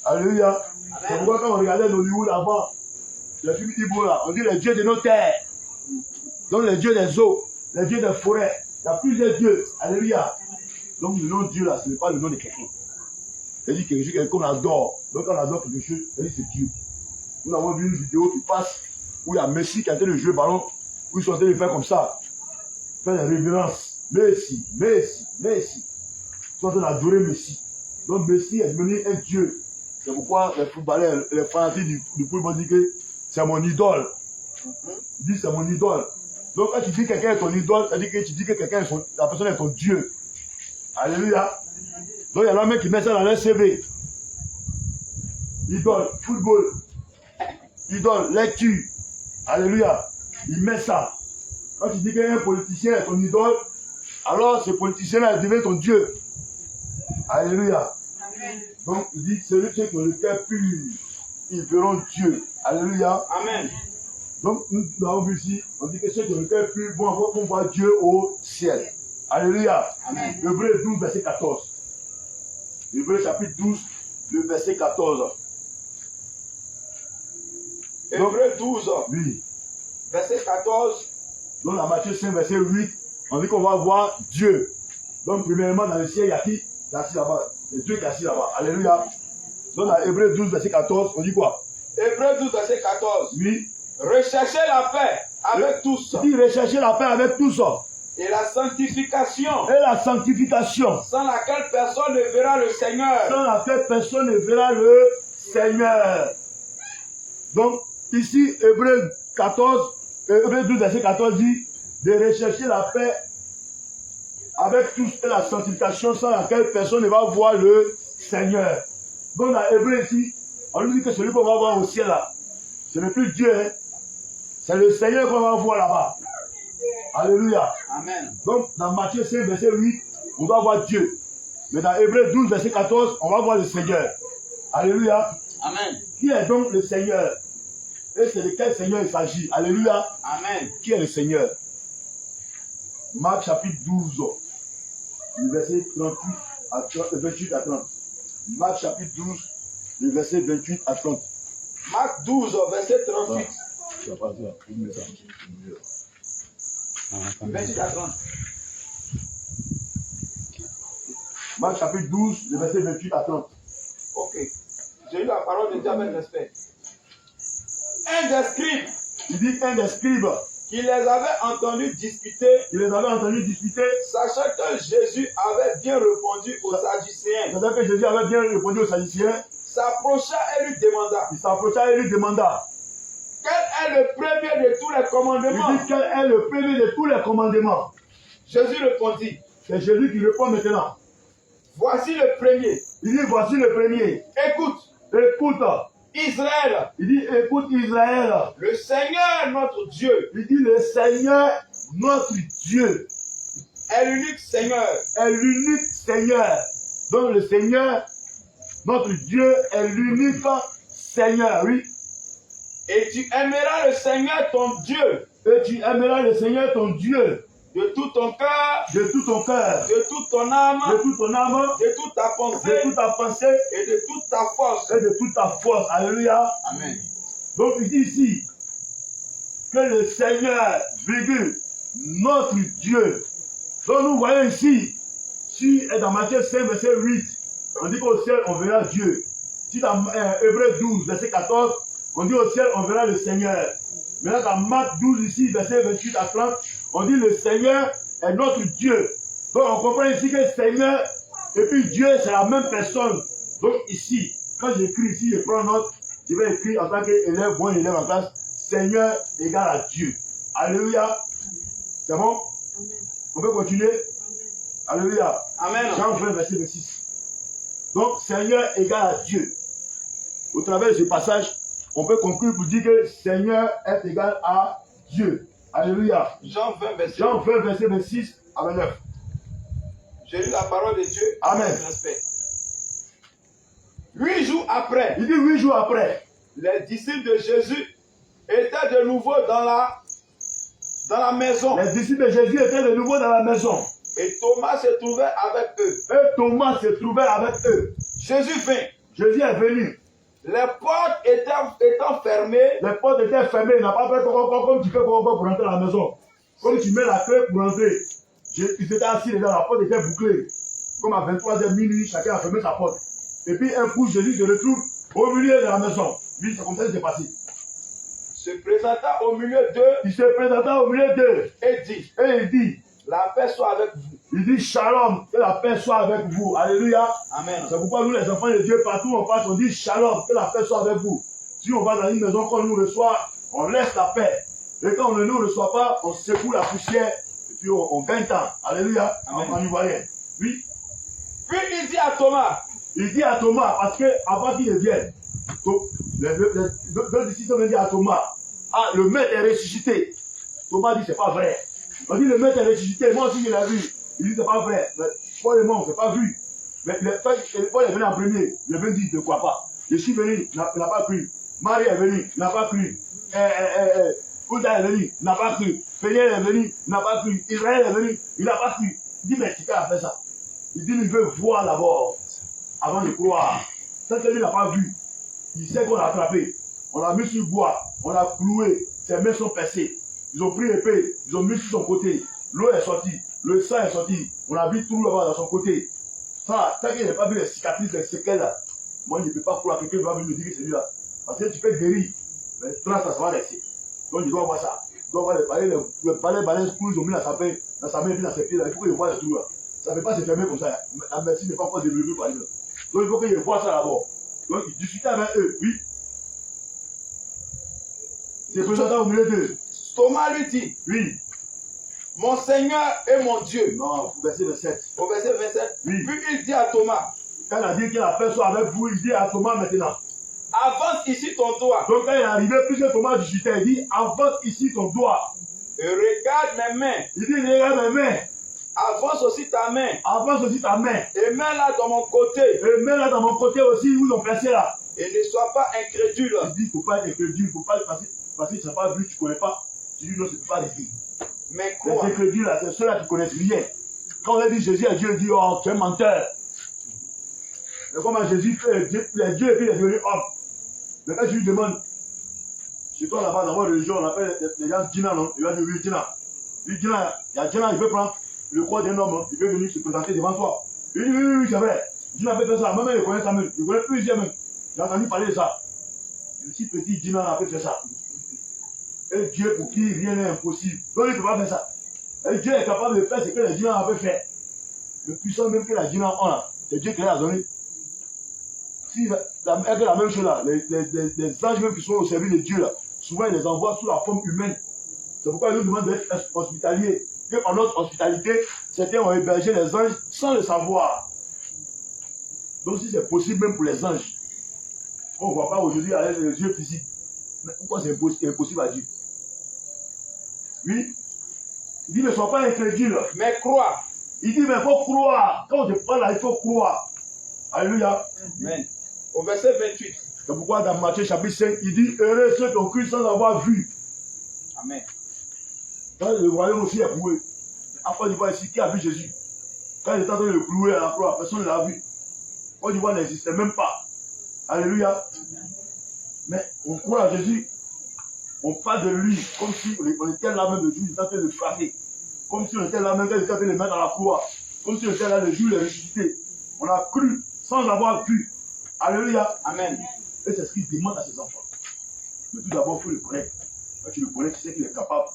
Alléluia. C'est pourquoi quand on regardait Hollywood avant, le film Ibo là, on dit les dieux de nos terres. Donc les dieux des eaux, les dieux des forêts. Il y a plusieurs dieux. Alléluia. Donc le nom de Dieu là, ce n'est pas le nom de quelqu'un. C'est-à-dire quelque chose qu'on adore. Donc quand on adore quelque chose, c'est Dieu. Nous avons vu une vidéo qui passe où il y a Messi qui est en train de jouer le ballon, où ils sont en train de faire comme ça. Faire des révérences. Messi, Messi, Messi. Ils sont en train d'adorer Messi. Donc Messi est devenu un Dieu. C'est pourquoi les footballeurs, les fanatiques du football disent que c'est mon idole. Ils disent c'est mon idole. Donc quand tu dis que quelqu'un est ton idole, ça dit que tu dis que quelqu'un la personne est ton Dieu. Alléluia. Donc il y en a même qui mettent ça dans leur CV. Idole, football. Idole, lecture. Alléluia. Ils mettent ça. Quand tu dis qu'un politicien est ton idole, alors ce politicien-là devient ton Dieu. Alléluia. Amen. Donc, il dit que celui qui ont le cœur pur, ils verront Dieu. Alléluia. Amen. Donc, nous avons vu ici, on dit que ceux qui ont le cœur pur vont voir Dieu au ciel. Alléluia. Amen. Hébreux 12, verset 14. Hébreux chapitre 12, le verset 14. Hébreux 12, Oui. verset 14. Donc, dans Matthieu 5, verset 8, on dit qu'on va voir Dieu. Donc, premièrement, dans le ciel, il y a qui? Il est assis là-bas. C'est Dieu qui est assis là-bas. Alléluia. Donc, dans Hébreux 12, verset 14, on dit quoi? Hébreux 12, verset 14. Oui. Recherchez la paix avec tous. Il dit rechercher la paix avec tous. Et la sanctification, Et la sanctification, sans laquelle personne ne verra le Seigneur. sans laquelle personne ne verra le Seigneur. Donc, ici, Hébreux 12, verset 14 dit de rechercher la paix avec tous et la sanctification sans laquelle personne ne va voir le Seigneur. Donc, dans Hébreux ici, on nous dit que celui qu'on va voir au ciel là, ce n'est plus Dieu, hein. C'est le Seigneur qu'on va voir là-bas. Alléluia. Amen. Donc, dans Matthieu 5, verset 8, on va voir Dieu. Mais dans Hébreux 12, verset 14, on va voir le Seigneur. Alléluia. Amen. Qui est donc le Seigneur? Et c'est de quel Seigneur il s'agit? Alléluia. Amen. Qui est le Seigneur? Marc chapitre 12, le verset 28 à 30. Marc chapitre 12, le verset 28 à 30. Marc 12, verset 38. Tu vas pas dire, 28 à 30. Marc chapitre 12, le verset 28 à 30. Ok. J'ai eu la parole de Dieu avec respect. Un des scribes Il dit un des scribes qui les avait entendus discuter, qui les avait entendus discuter, sachant que Jésus avait bien répondu aux Sadducéens, c'est-à-dire que Jésus avait bien répondu aux Sadducéens, s'approcha et lui demanda, il s'approcha et lui demanda, quel est le premier de tous les commandements? il dit quel est le premier de tous les commandements? Jésus répondit, C'est Jésus qui répond maintenant. voici le premier. Il dit voici le premier. Écoute, Écoute, Israël, il dit écoute Israël. le Seigneur notre Dieu Il dit le Seigneur, notre Dieu, est l'unique Seigneur. est l'unique Seigneur. Donc le Seigneur, notre Dieu est l'unique Seigneur, oui. Et tu aimeras le Seigneur ton Dieu Et tu aimeras le Seigneur ton Dieu de tout ton cœur, de tout ton cœur, de toute ton âme, de toute ton âme, de toute ta de pensée toute ta pensée et de toute ta force. et de toute ta force. Alléluia. Amen. Donc il dit ici que le Seigneur, virgule, notre Dieu. Donc nous voyons ici, si dans Matthieu 5, verset 8, on dit qu'au ciel on verra Dieu. Si dans Hébreux 12, verset 14, on dit au ciel on verra le Seigneur. Maintenant dans Marc 12 ici, verset 28 à 30, on dit le Seigneur est notre Dieu. Donc on comprend ici que Seigneur et puis Dieu c'est la même personne. Donc ici, quand j'écris ici, je prends note, je vais écrire en tant qu'élève, bon élève en classe, Seigneur égale à Dieu. Alléluia. C'est bon? On peut continuer? Alléluia. Amen. Jean 20, verset 26. Donc, Seigneur égale à Dieu. Au travers de ce passage, on peut conclure pour dire que Seigneur est égal à Dieu. Alléluia. Jean 20, verset. Jean 20, verset 26 à 29. J'ai lu la parole de Dieu. Amen. Avec respect. 8 jours après, Il dit 8 jours après, les disciples de Jésus étaient de nouveau dans la maison. les disciples de Jésus étaient de nouveau dans la maison. Et Thomas se trouvait avec eux. Et Thomas se trouvait avec eux. Jésus vint. Jésus est venu. Les portes étant fermées, Les portes étaient fermées. Il n'a pas fait comme tu fais pour rentrer dans la maison. Comme tu mets la clé pour rentrer. Ils étaient assis déjà, la porte était bouclée. Comme à 23h minuit, chacun a fermé sa porte. Et puis un coup, Jésus se retrouve au milieu de la maison. Lui, c'est comme ça que c'est passé. se présenta au milieu d'eux. Il se présenta au milieu d'eux. Et dit, Et il dit, la paix soit avec vous. il dit shalom, que la paix soit avec vous. Alléluia. Amen. C'est pourquoi nous, les enfants de Dieu, partout où on passe, on dit shalom, que la paix soit avec vous. Si on va dans une maison qu'on nous reçoit, on laisse la paix. Et quand on ne nous reçoit pas, on secoue la poussière et puis on gagne temps. Alléluia. En ivoirien. Oui. Puis il dit à Thomas, Il dit à Thomas, parce que avant qu'il ne vienne, les deux disciples ont dit à Thomas, ah, le maître est ressuscité. Thomas dit, c'est pas vrai. On dit, le maître est ressuscité. Moi aussi, je l'ai vu. Il dit, c'est pas vrai. Mais Paul et moi, on ne s'est pas vu. Mais Paul est venu en premier. Il est venu dire, ne crois pas. Je suis venu, il n'a pas cru. Marie est venue, il n'a pas cru. Ouda est venu, il n'a pas cru. Péniel est venu, il n'a pas cru. Israël est venu, il n'a pas cru. Il dit, mais qui a fait ça? Il dit, il veut voir d'abord, avant de croire. Tant que lui n'a pas vu, il sait qu'on l'a attrapé. On l'a mis sur bois, on l'a cloué, ses mains sont percées. Ils ont pris l'épée, ils ont mis sur son côté. L'eau est sortie, le sang est sorti. On a vu tout là-bas dans son côté. Ça, tant qu'il n'a pas vu les cicatrices, les séquelles là, moi je ne peux pas croire que quelqu'un va venir me dire que c'est lui là. Parce que tu peux guérir, mais trace, ça va rester. Donc je dois voir ça. Je dois voir les balais qu'ils ont mis dans sa main et dans ses pieds là. Il faut que je vois les trous là. Ça ne peut pas se fermer comme ça. La médecine n'est pas encore développée par exemple. Donc il faut que je vois ça d'abord. Donc il discutait avec eux, oui. C'est présenté au milieu d'eux. Thomas lui dit, Oui. mon Seigneur et mon Dieu. Non, verset 27. Au verset 27, Oui. puis il dit à Thomas, Quand il a dit que la paix soit avec vous, il dit à Thomas maintenant. avance ici ton doigt Donc quand il est arrivé, puisque Thomas discutait, il dit avance ici ton doigt. Et regarde mes mains. Il dit, regarde mes mains. Avance aussi ta main. Avance aussi ta main. Et mets-la dans mon côté. Et mets-la dans mon côté aussi, où ils l'ont placé là. Et ne sois pas incrédule. Il dit, il ne faut pas être incrédule, il ne faut pas parce que tu n'as pas vu, tu ne connais pas. Tu dis, non, ce n'est pas les vies. Mais Les crois. incrédules là, c'est ceux-là qui ne connaissent rien. Quand on a dit Jésus à Dieu, il dit, oh, tu es menteur. Mais comment Jésus fait, Dieu et puis il est devenu homme. Mais quand je lui demande, chez toi là-bas, dans votre religion, on appelle les gens Djina, non? Il va dire, oui, Djina. Lui, Djina, il y a Djina, il veut prendre le corps d'un homme, il veut venir se présenter devant toi. Il dit, oui, c'est vrai. Djina fait ça, même il connaît ça même. Il connaît plusieurs même. J'ai entendu parler de ça. Le si petit Djina a fait ça. Et Dieu pour qui rien n'est impossible. Donc il ne peut pas faire ça. Et Dieu est capable de faire ce que les Djina avaient fait. Le puissant même que la Djina a là, c'est Dieu qui l'a donné. Si la même chose là, les anges même qui sont au service de Dieu là, souvent ils les envoient sous la forme humaine. C'est pourquoi ils nous demandent d'être hospitaliers. Que par notre hospitalité, certains ont hébergé les anges sans le savoir. Donc si c'est possible même pour les anges, on ne voit pas aujourd'hui avec les yeux physiques. Mais pourquoi c'est impossible à Dieu? Oui. Il dit ne sois pas incrédule. Mais crois. Il dit mais il faut croire. Quand on te parle là, il faut croire. Alléluia. Amen. Au verset 28. C'est pourquoi dans Matthieu chapitre 5, il dit heureux ceux qui ont cru sans avoir vu. Amen. Quand le royaume aussi est prouvé. Après, on voit ici qui a vu Jésus. Quand il était en train de le clouer à la croix, personne ne l'a vu. On dit qu'il n'existait même pas. Alléluia. Mais on croit à Jésus. On parle de lui comme si on était là même le jour, il était en train de le frapper. Comme si on était là même quand il était en train de le mettre à la croix. Comme si on était là le jour de la ressuscité. On a cru sans avoir vu. Alléluia. Amen. Et c'est ce qu'il demande à ses enfants. Mais tout d'abord, il faut le connaître. Quand tu le connais, tu sais qu'il est capable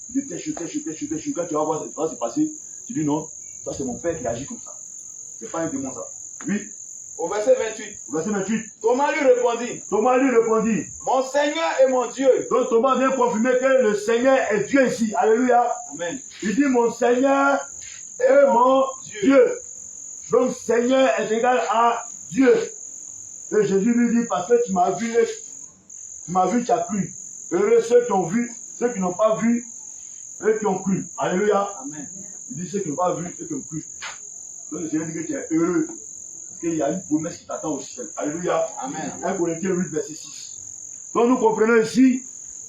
de t'échouer. Quand tu vas voir ce qui va se passer, tu dis non, ça c'est mon père qui agit comme ça. C'est pas un démon ça. Oui. Au verset 28. Verset 28. Thomas lui répondit. Thomas lui répondit. Mon Seigneur et mon Dieu. Donc Thomas vient confirmer que le Seigneur est Dieu ici. Alléluia. Amen. Il dit mon Seigneur et mon Dieu. Donc Seigneur est égal à Dieu. Et Jésus lui dit parce que tu m'as vu, tu as cru. Heureux ceux qui ont vu, ceux qui n'ont pas vu, et qui ont cru. Alléluia. Amen. Il dit ceux qui n'ont pas vu et qui ont cru. Donc le Seigneur dit que tu es heureux. Parce qu'il y a une promesse qui t'attend au ciel. Alléluia. Amen. 1 Corinthiens 8, verset 6. Donc nous comprenons ici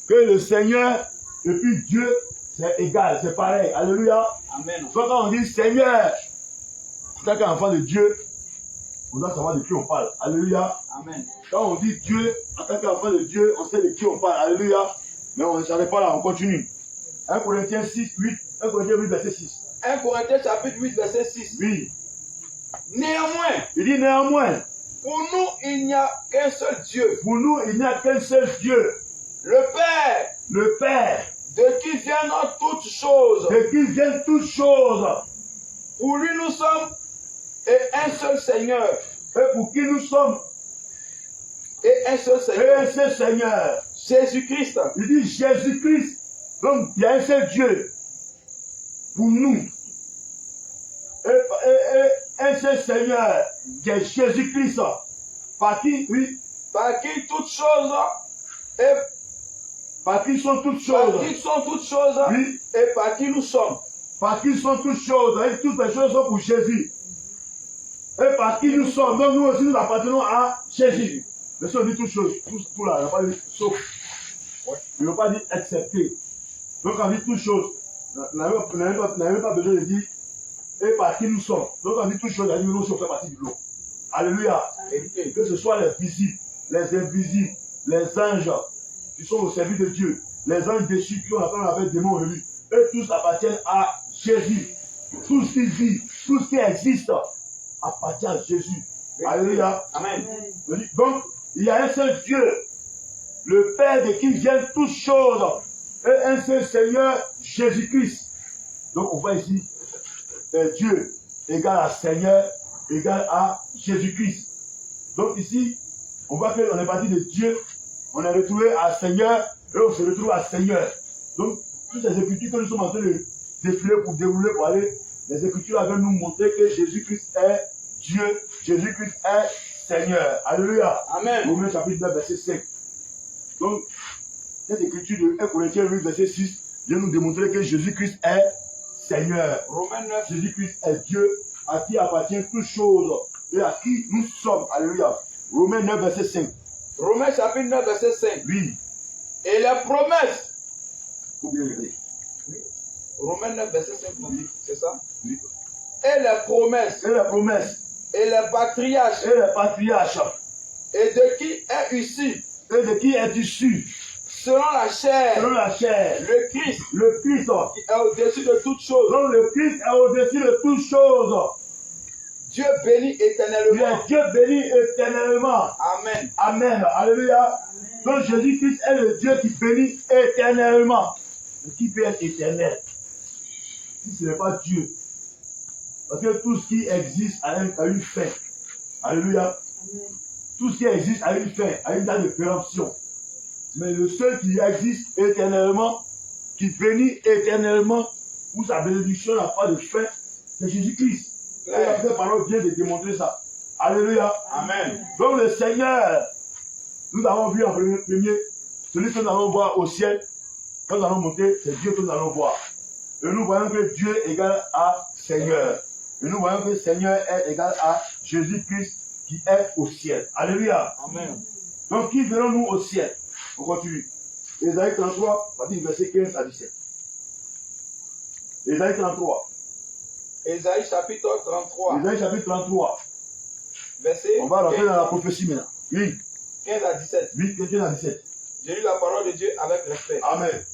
que le Seigneur et puis Dieu, c'est égal, c'est pareil. Alléluia. Amen. Donc quand on dit Seigneur, en tant qu'enfant de Dieu, on doit savoir de qui on parle. Alléluia. Amen. Quand on dit Dieu, en tant qu'enfant de Dieu, on sait de qui on parle. Alléluia. Mais on ne s'arrête pas là, on continue. 1 Corinthiens 6, 8, 1 Corinthiens 8, verset 6. 1 Corinthiens chapitre 8, verset 6. Oui. Néanmoins, Il dit néanmoins, pour nous, il n'y a qu'un seul Dieu. pour nous, il n'y a qu'un seul Dieu, Le Père, le Père, de qui viennent toutes choses. de qui viennent toutes choses, Pour lui, nous sommes et un seul Seigneur. et pour qui nous sommes, Et un seul et Seigneur. un seul Seigneur. Jésus-Christ. Il dit Jésus-Christ. Donc, il y a un seul Dieu pour nous. Et un seul Seigneur, qui est Jésus-Christ. Par qui, oui, Par qui toutes choses et par qui sont toutes par choses. qui sont toutes choses Oui, et par qui nous sommes. par qui sont toutes choses. Et toutes les choses sont pour Jésus. Et par qui nous sommes. Donc, nous aussi, nous appartenons à Jésus. Mais si on dit toutes choses, tout là, il n'a pas dit sauf. Il n'a pas dit accepter. Donc, on dit toutes choses. On n'a même pas besoin de dire et par qui nous sommes. Donc, on dit toutes choses, nous aussi, on fait partie du lot. Alléluia. Et que ce soit les visibles, les invisibles, les anges qui sont au service de Dieu, les anges déchus qui ont appelé avec démons venus, eux tous appartiennent à Jésus. Tout ce qui vit, tout ce qui existe appartient à Jésus. Alléluia. Amen. Donc, il y a un seul Dieu, le Père de qui viennent toutes choses, et un seul Seigneur, Jésus-Christ. Donc, on voit ici, Dieu égale à Seigneur, égale à Jésus-Christ. Donc, ici, on voit qu'on est parti de Dieu, on est retrouvé à Seigneur, et on se retrouve à Seigneur. Donc, toutes les écritures que nous sommes en train de défiler pour dérouler, pour aller, les écritures viennent nous montrer que Jésus-Christ est Dieu, Jésus-Christ est Seigneur. Alléluia. Amen. Romains chapitre 9, verset 5. Donc, cette écriture de 1 Corinthiens 8, verset 6, vient nous démontrer que Jésus-Christ est Seigneur. Romains 9, Jésus-Christ est Dieu, à qui appartient toutes choses et à qui nous sommes. Alléluia. Romains 9, verset 5. Romains chapitre 9, verset 5. Oui. Et les promesses. Faut bien lire. Romains 9, verset 5, c'est ça? Oui. Et les promesses. Et les promesses. Et les patriarches. Et les patriarches. Et de qui est issu. Et de qui est issu? Selon la chair. Selon la chair. Le Christ. Le Christ. Qui est au-dessus de toutes choses. Donc le Christ est au-dessus de toutes choses. Dieu bénit Il éternellement. est Dieu béni éternellement. Amen. Amen. Alléluia. Donc Jésus-Christ est le Dieu qui bénit éternellement. Mais qui peut être éternel si ce n'est pas Dieu? Parce que tout ce qui existe a une fin. Alléluia. Tout ce qui existe a une fin, a une date de péremption. Mais le seul qui existe éternellement, qui bénit éternellement, où sa bénédiction n'a pas de fin, c'est Jésus-Christ. Et la parole vient de démontrer ça. Alléluia. Amen. Donc le Seigneur, nous avons vu en premier, celui que nous allons voir au ciel, quand nous allons monter, c'est Dieu que nous allons voir. Et nous voyons que Dieu est égal à Seigneur. Et nous voyons que Seigneur est égal à Jésus-Christ qui est au ciel. Alléluia. Amen. Donc qui verrons-nous au ciel? On continue. Ésaïe 33, verset 15 à 17. Ésaïe 33. Ésaïe chapitre 33. Ésaïe chapitre 33. Verset On va rentrer dans la 15 prophétie maintenant. Oui. à 17. Oui, 15 à 17. J'ai lu la parole de Dieu avec respect. Amen.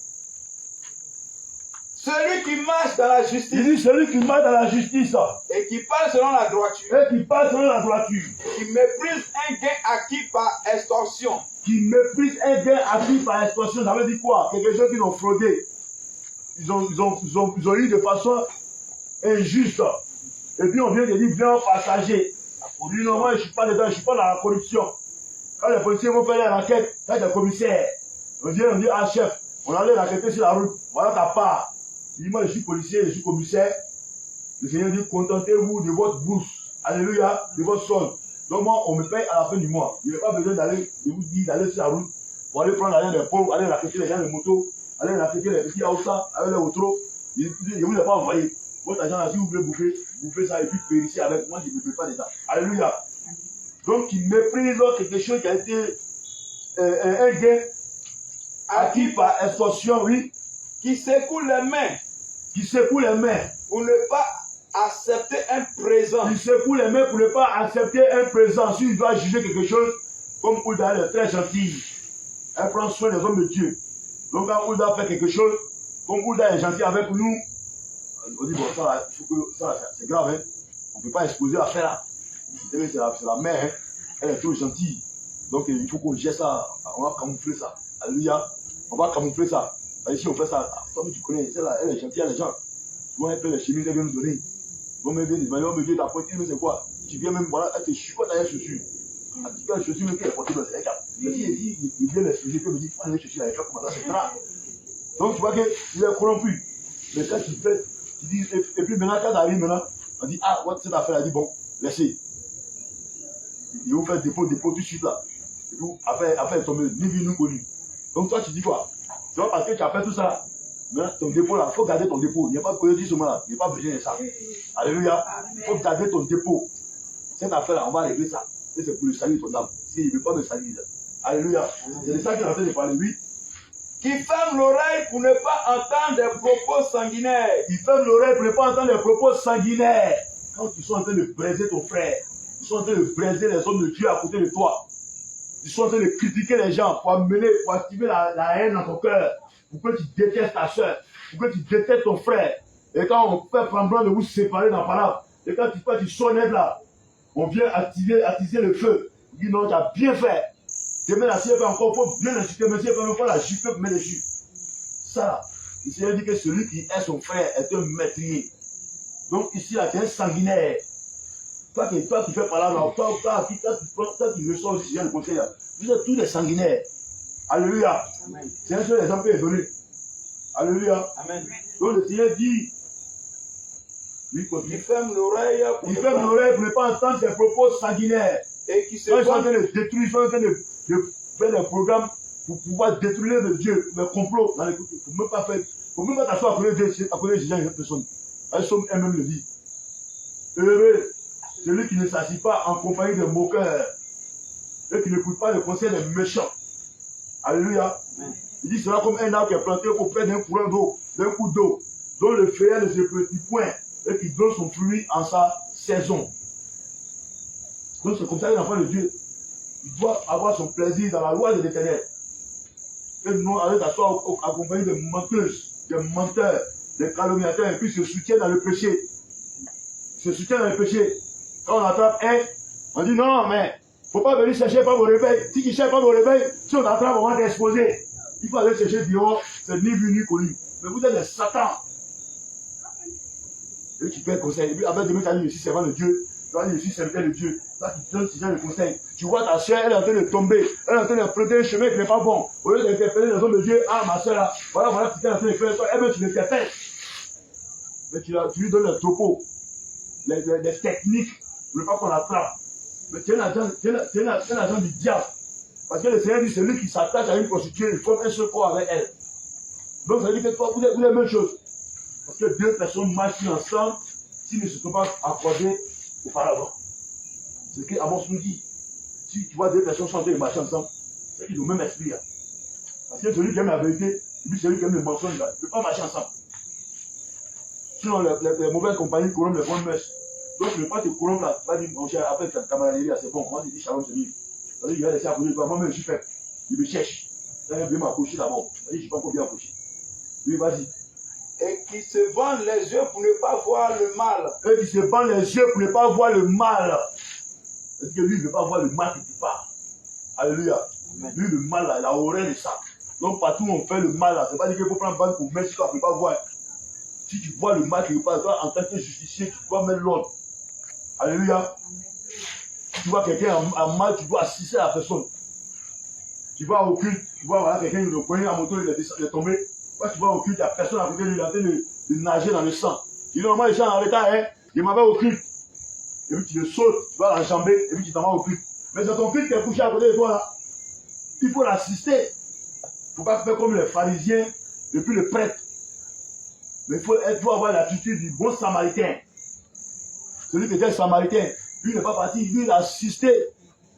Celui qui marche dans la Il justice dit celui qui marche dans la justice et qui parle selon la droiture, et qui passe selon la droiture, qui méprise un gain acquis par extorsion, qui méprise un gain acquis par extorsion, ça veut dire quoi? Quelque chose qu'ils ont fraudé. Ils ont eu de façon injuste. Et puis on vient de dire, viens partager. On dit non, moi je ne suis pas dedans, je ne suis pas dans la corruption. Quand les policiers vont faire la raquette, ça c'est le commissaire. On dit, ah chef, on allait raqueter sur la route, voilà ta part. Il dit, moi je suis policier, je suis commissaire. Le Seigneur dit, contentez-vous de votre bourse. Alléluia, de votre solde. Donc moi, on me paye à la fin du mois. Il n'y a pas besoin d'aller, je vous dis, d'aller sur la route pour aller prendre l'argent des pauvres, aller raqueter les gens de moto, aller raqueter les petits Aoussa avec les autres. Je ne vous ai pas envoyé. Votre argent là, si vous voulez bouffer, bouffez ça et puis périssez avec moi, je ne peux pas de ça. Alléluia. Donc il méprise quelque chose qui a été un gain acquis par extorsion, oui. qui secoue les mains Qui secoue les mains. pour ne pas accepter un présent. Il secoue les mains pour ne pas accepter un présent. S'il doit juger quelque chose, comme Ouda est très gentil, elle prend soin des hommes de Dieu. Donc quand Ouda fait quelque chose, comme Ouda est gentil avec nous, on dit bon ça, c'est grave, hein. On ne peut pas exposer l'affaire là. C'est la mère, hein. Elle est trop gentille. Donc il faut qu'on gère ça, on va camoufler ça. Alléluia. On va camoufler ça. Ici on fait ça. Comme tu connais, elle est gentille à les gens. Souvent elle fait les chemises, elle vient nous donner. On me dit, on me dit, ta poitrine, c'est quoi? Tu viens même, voilà, elle te chicote dans les chaussures. Elle dit, les chaussures, même qu'elle est portée dans les gars. Il vient les chaussures, puis il me dit, prends les chaussures, elle fait comme ça, c'est grave. Donc tu vois qu'il est corrompu. Mais quand tu fais, tu dis, et puis maintenant, quand tu arrives maintenant, on dit, ah, cette affaire, elle dit, bon, laissez. Il vous fait dépôt tout de suite là. Et puis, après, elle tombe, ni vu, ni connu. Donc toi, tu dis quoi? Tu vois, parce que tu as fait tout ça. Mais ton dépôt là, il faut garder ton dépôt. Il n'y a pas de coyote ce moment-là. Il n'y a pas besoin de ça. Alléluia. Il faut garder ton dépôt. Cette affaire-là, on va régler ça. Et c'est pour le salut de ton âme. S'il ne veut pas me salir. Alléluia. C'est de ça qu'il est en train de parler. Oui. Qui ferme l'oreille pour ne pas entendre des propos sanguinaires. Il ferme l'oreille pour ne pas entendre les propos sanguinaires. Quand ils sont en train de briser ton frère, ils sont en train de briser les hommes de Dieu à côté de toi. Ils sont en train de critiquer les gens pour amener, pour activer la haine dans ton cœur. Pour que tu détestes ta soeur, pour que tu détestes ton frère. Et quand on fait semblant de vous séparer dans la parole, et quand tu sonnes là, on vient attiser le feu. On dit non, tu as bien fait. Demain, la Seigneur fait encore, il faut bien l'insulter, mais si elle ne fait pas la gifle, mettre dessus. Ça, le Seigneur dit que celui qui est son frère est un meurtrier. Donc ici, là, tu es un sanguinaire. Toi qui fais par là, toi qui ressors aussi, le conseil, vous êtes tous des sanguinaires. Alléluia. C'est un seul exemple qui est donné. Alléluia. Amen. Donc le Seigneur dit, lui, il ferme l'oreille pour ne pas entendre ses propos sanguinaires. Et qui se ils sont en train de détruire, ils sont en train de faire des programmes pour pouvoir détruire de Dieu, le complot, pour ne pas faire faut même pas t'asseoir à côté de Jésus, une personne. Un somme elle-même le dit. Heureux, celui qui ne s'assit pas en compagnie de moqueurs et qui n'écoute pas le conseil des méchants. Alléluia. Il dit cela comme un arbre qui est planté auprès d'un courant d'eau, d'un coup d'eau, dont le feuillage ne se petit point et qui donne son fruit en sa saison. Donc c'est comme ça que l'enfant de Dieu, il doit avoir son plaisir dans la loi de l'Éternel. Et non avec s'asseoir accompagné de menteuses, de menteurs, de calomniateurs, et puis se soutient dans le péché. Se soutient dans le péché. Quand on attrape un, on dit non, mais il ne faut pas venir chercher pas vos réveils. Si tu ne cherches pas vos réveils, si on t'attrape, on va t'exposer. Il faut aller chercher dehors, c'est ni vu ni connu. Mais vous êtes des satans. Et tu fais conseil. Et puis avec demain, tu as dit, je suis servant de Dieu. Tu as dit, je suis serviteur de Dieu. Là, tu te donnes ce genre de conseil. Tu vois ta soeur, elle est en train de tomber. Elle est en train de prendre un chemin qui n'est pas bon. Au lieu d'interpeller les hommes de Dieu, ah, ma soeur là, voilà ce que tu es en train de faire. Eh bien, tu l'interpelles. Mais tu lui donnes le topo, les techniques pour ne pas qu'on l'attrape. Mais tu es un agent du diable. Parce que le Seigneur dit, celui qui s'attache à une prostituée, il forme un seul corps avec elle. Donc ça veut dire que toi, vous êtes la même chose. Parce que deux personnes marchent ensemble s'ils ne se sont pas accordés auparavant. C'est ce qu'Amos nous dit. Si tu vois deux personnes chanter et marcher ensemble, c'est qu'ils ont le même esprit. Là. Parce que celui qui aime la vérité, et puis celui qui aime le mensonge, là, ne peut pas marcher ensemble. Sinon, les mauvaises compagnies corrompent les bonnes mœurs. Donc, ne pas te corrompre là, pas dire, mon cher, après ta camaraderie, c'est bon, comment tu dis, Shalom, c'est mieux. C'est-à-dire, il va laisser accrocher toi, moi-même, je suis fait. Il me cherche. Il vient m'accrocher d'abord. C'est-à-dire, je ne suis pas encore bien accroché. Lui, vas-y. Et qui se bandent les yeux pour ne pas voir le mal. Et qui se bandent les yeux pour ne pas voir le mal. Parce que lui, il ne veut pas voir le mal qui te parle. Alléluia. Amen. Lui, le mal, là, il a horreur de ça. Donc, partout où on fait le mal, là, c'est pas dire qu'il faut prendre bande pour mettre, si toi, tu ne peux pas voir. Si tu vois le mal qui te parle, toi, en tant que justicier, tu dois mettre l'ordre. Alléluia. Si tu vois quelqu'un en mal, tu dois assister à la personne. Tu vas au culte, tu vois voilà, quelqu'un qui le poignet à moto, il est tombé. Quand tu vas au culte, il n'y a personne à côté de lui, il est en train de nager dans le sang. Il dit, normalement, les gens en retard, hein, il m'en va au culte. Et puis tu le sautes, tu vas l'enjamber, et puis tu t'en vas au culte. Mais c'est ton culte qui est couché à côté de toi, là. Il faut l'assister. Il ne faut pas faire comme les pharisiens, et puis le prêtre. Mais il faut avoir l'attitude du bon samaritain. Celui qui était samaritain, lui n'est pas parti, lui il a assisté,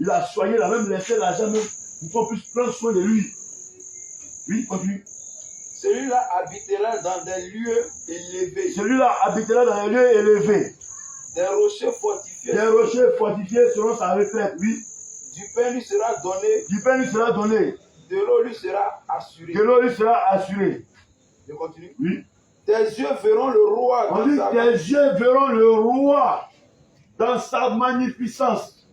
il a soigné, il a même laissé l'argent même pour qu'on puisse prendre soin de lui. Oui, continue. Celui-là habitera dans des lieux élevés. Celui-là habitera dans des lieux élevés. Des rochers fortifiés. Des rochers fortifiés seront sa retraite, oui. Du pain lui sera donné. Du pain lui sera donné. De l'eau lui sera assurée. De l'eau lui sera assurée. Je continue. Oui. Tes yeux verront le roi. On dit tes yeux verront le roi dans sa magnificence.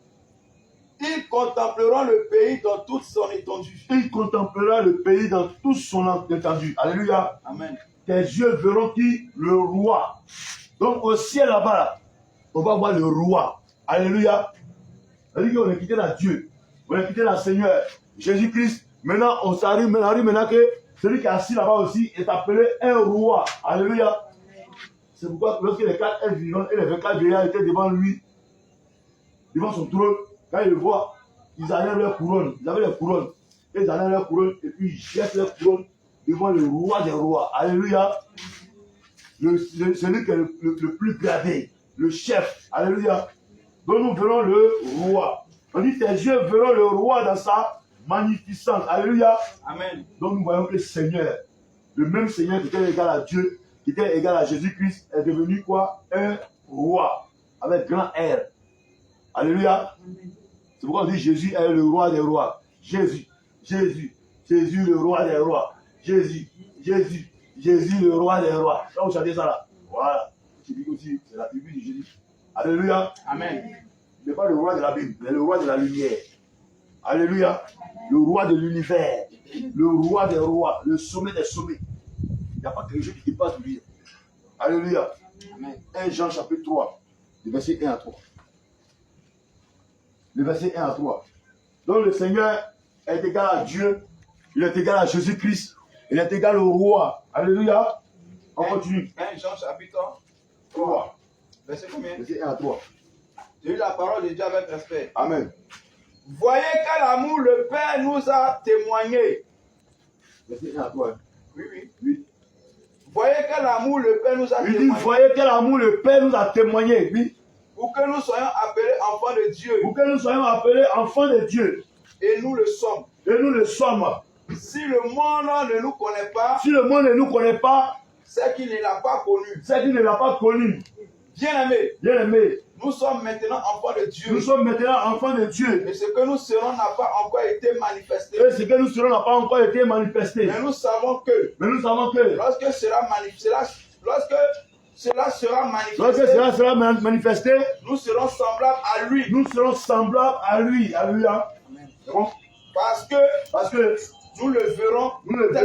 Ils contempleront le pays dans toute son étendue. Il contemplera le pays dans tout son étendue. Alléluia. Amen. Tes yeux verront qui? Le roi. Donc au ciel là-bas, là, on va voir le roi. Alléluia. C'est-à-dire qu'on a quitté la Dieu. On a quitté la Seigneur. Jésus-Christ. Maintenant, on s'arrive maintenant que celui qui est assis là-bas aussi est appelé un roi. Alléluia. C'est pourquoi lorsque les 4 êtres vivants et les 24 vieillards étaient devant lui, devant son trône, quand ils le voient, ils enlèvent leur couronne. Ils avaient les couronnes. Et ils enlèvent leur couronne et puis ils jettent leur couronne devant le roi des rois. Alléluia. Celui qui est le plus gradé, le chef. Alléluia. Donc nous verrons le roi. On dit tes yeux verront le roi dans sa magnificence. Alléluia. Amen. Donc nous voyons que le Seigneur, le même Seigneur qui était égal à Dieu, qui était égal à Jésus-Christ, est devenu quoi? Un roi. Avec grand R. Alléluia. C'est pourquoi on dit Jésus est le roi des rois. Jésus, Jésus, Jésus le roi des rois. Jésus, Jésus, Jésus le roi des rois. Quand vous chantez ça là, voilà. Je dis aussi, c'est la tribu de Jésus. Alléluia. Amen. Il n'est pas le roi de la Bible, mais le roi de la lumière. Alléluia. Le roi de l'univers. Le roi des rois. Le sommet des sommets. Il n'y a pas quelque chose qui dépasse lui. Alléluia. Amen. 1 Jean chapitre 3, le verset 1 à 3. Le verset 1 à 3. Donc le Seigneur est égal à Dieu. Il est égal à Jésus-Christ. Il est égal au roi. Alléluia. On continue. 1 Jean chapitre 3. Verset combien? Verset 1 à 3. J'ai eu la parole de Dieu avec respect. Amen. Voyez quel amour le Père nous a témoigné. Verset 1 à 3. Oui, oui. Oui. amour le Père nous a Il dit, témoigné. voyez quel amour le Père nous a témoigné. Oui. Pour que nous soyons appelés enfants de Dieu. Pour que nous soyons appelés enfants de Dieu. Et nous le sommes. Et nous le sommes. Si le monde ne nous connaît pas, Si le monde ne nous connaît pas, c'est qu'il ne l'a pas connu. c'est qu'il ne l'a pas connu. Bien-aimés, Bien aimé, nous sommes maintenant enfants de Dieu. nous sommes maintenant enfants de Dieu. Et ce que nous serons n'a pas encore été manifesté. Et ce que nous serons n'a pas encore été manifesté. Mais nous savons que Mais nous savons que lorsque cela sera manifesté, lorsque cela sera manifesté, nous serons semblables à lui. nous serons semblables à lui. Alléluia. Parce que Parce que nous le verrons nous le verrons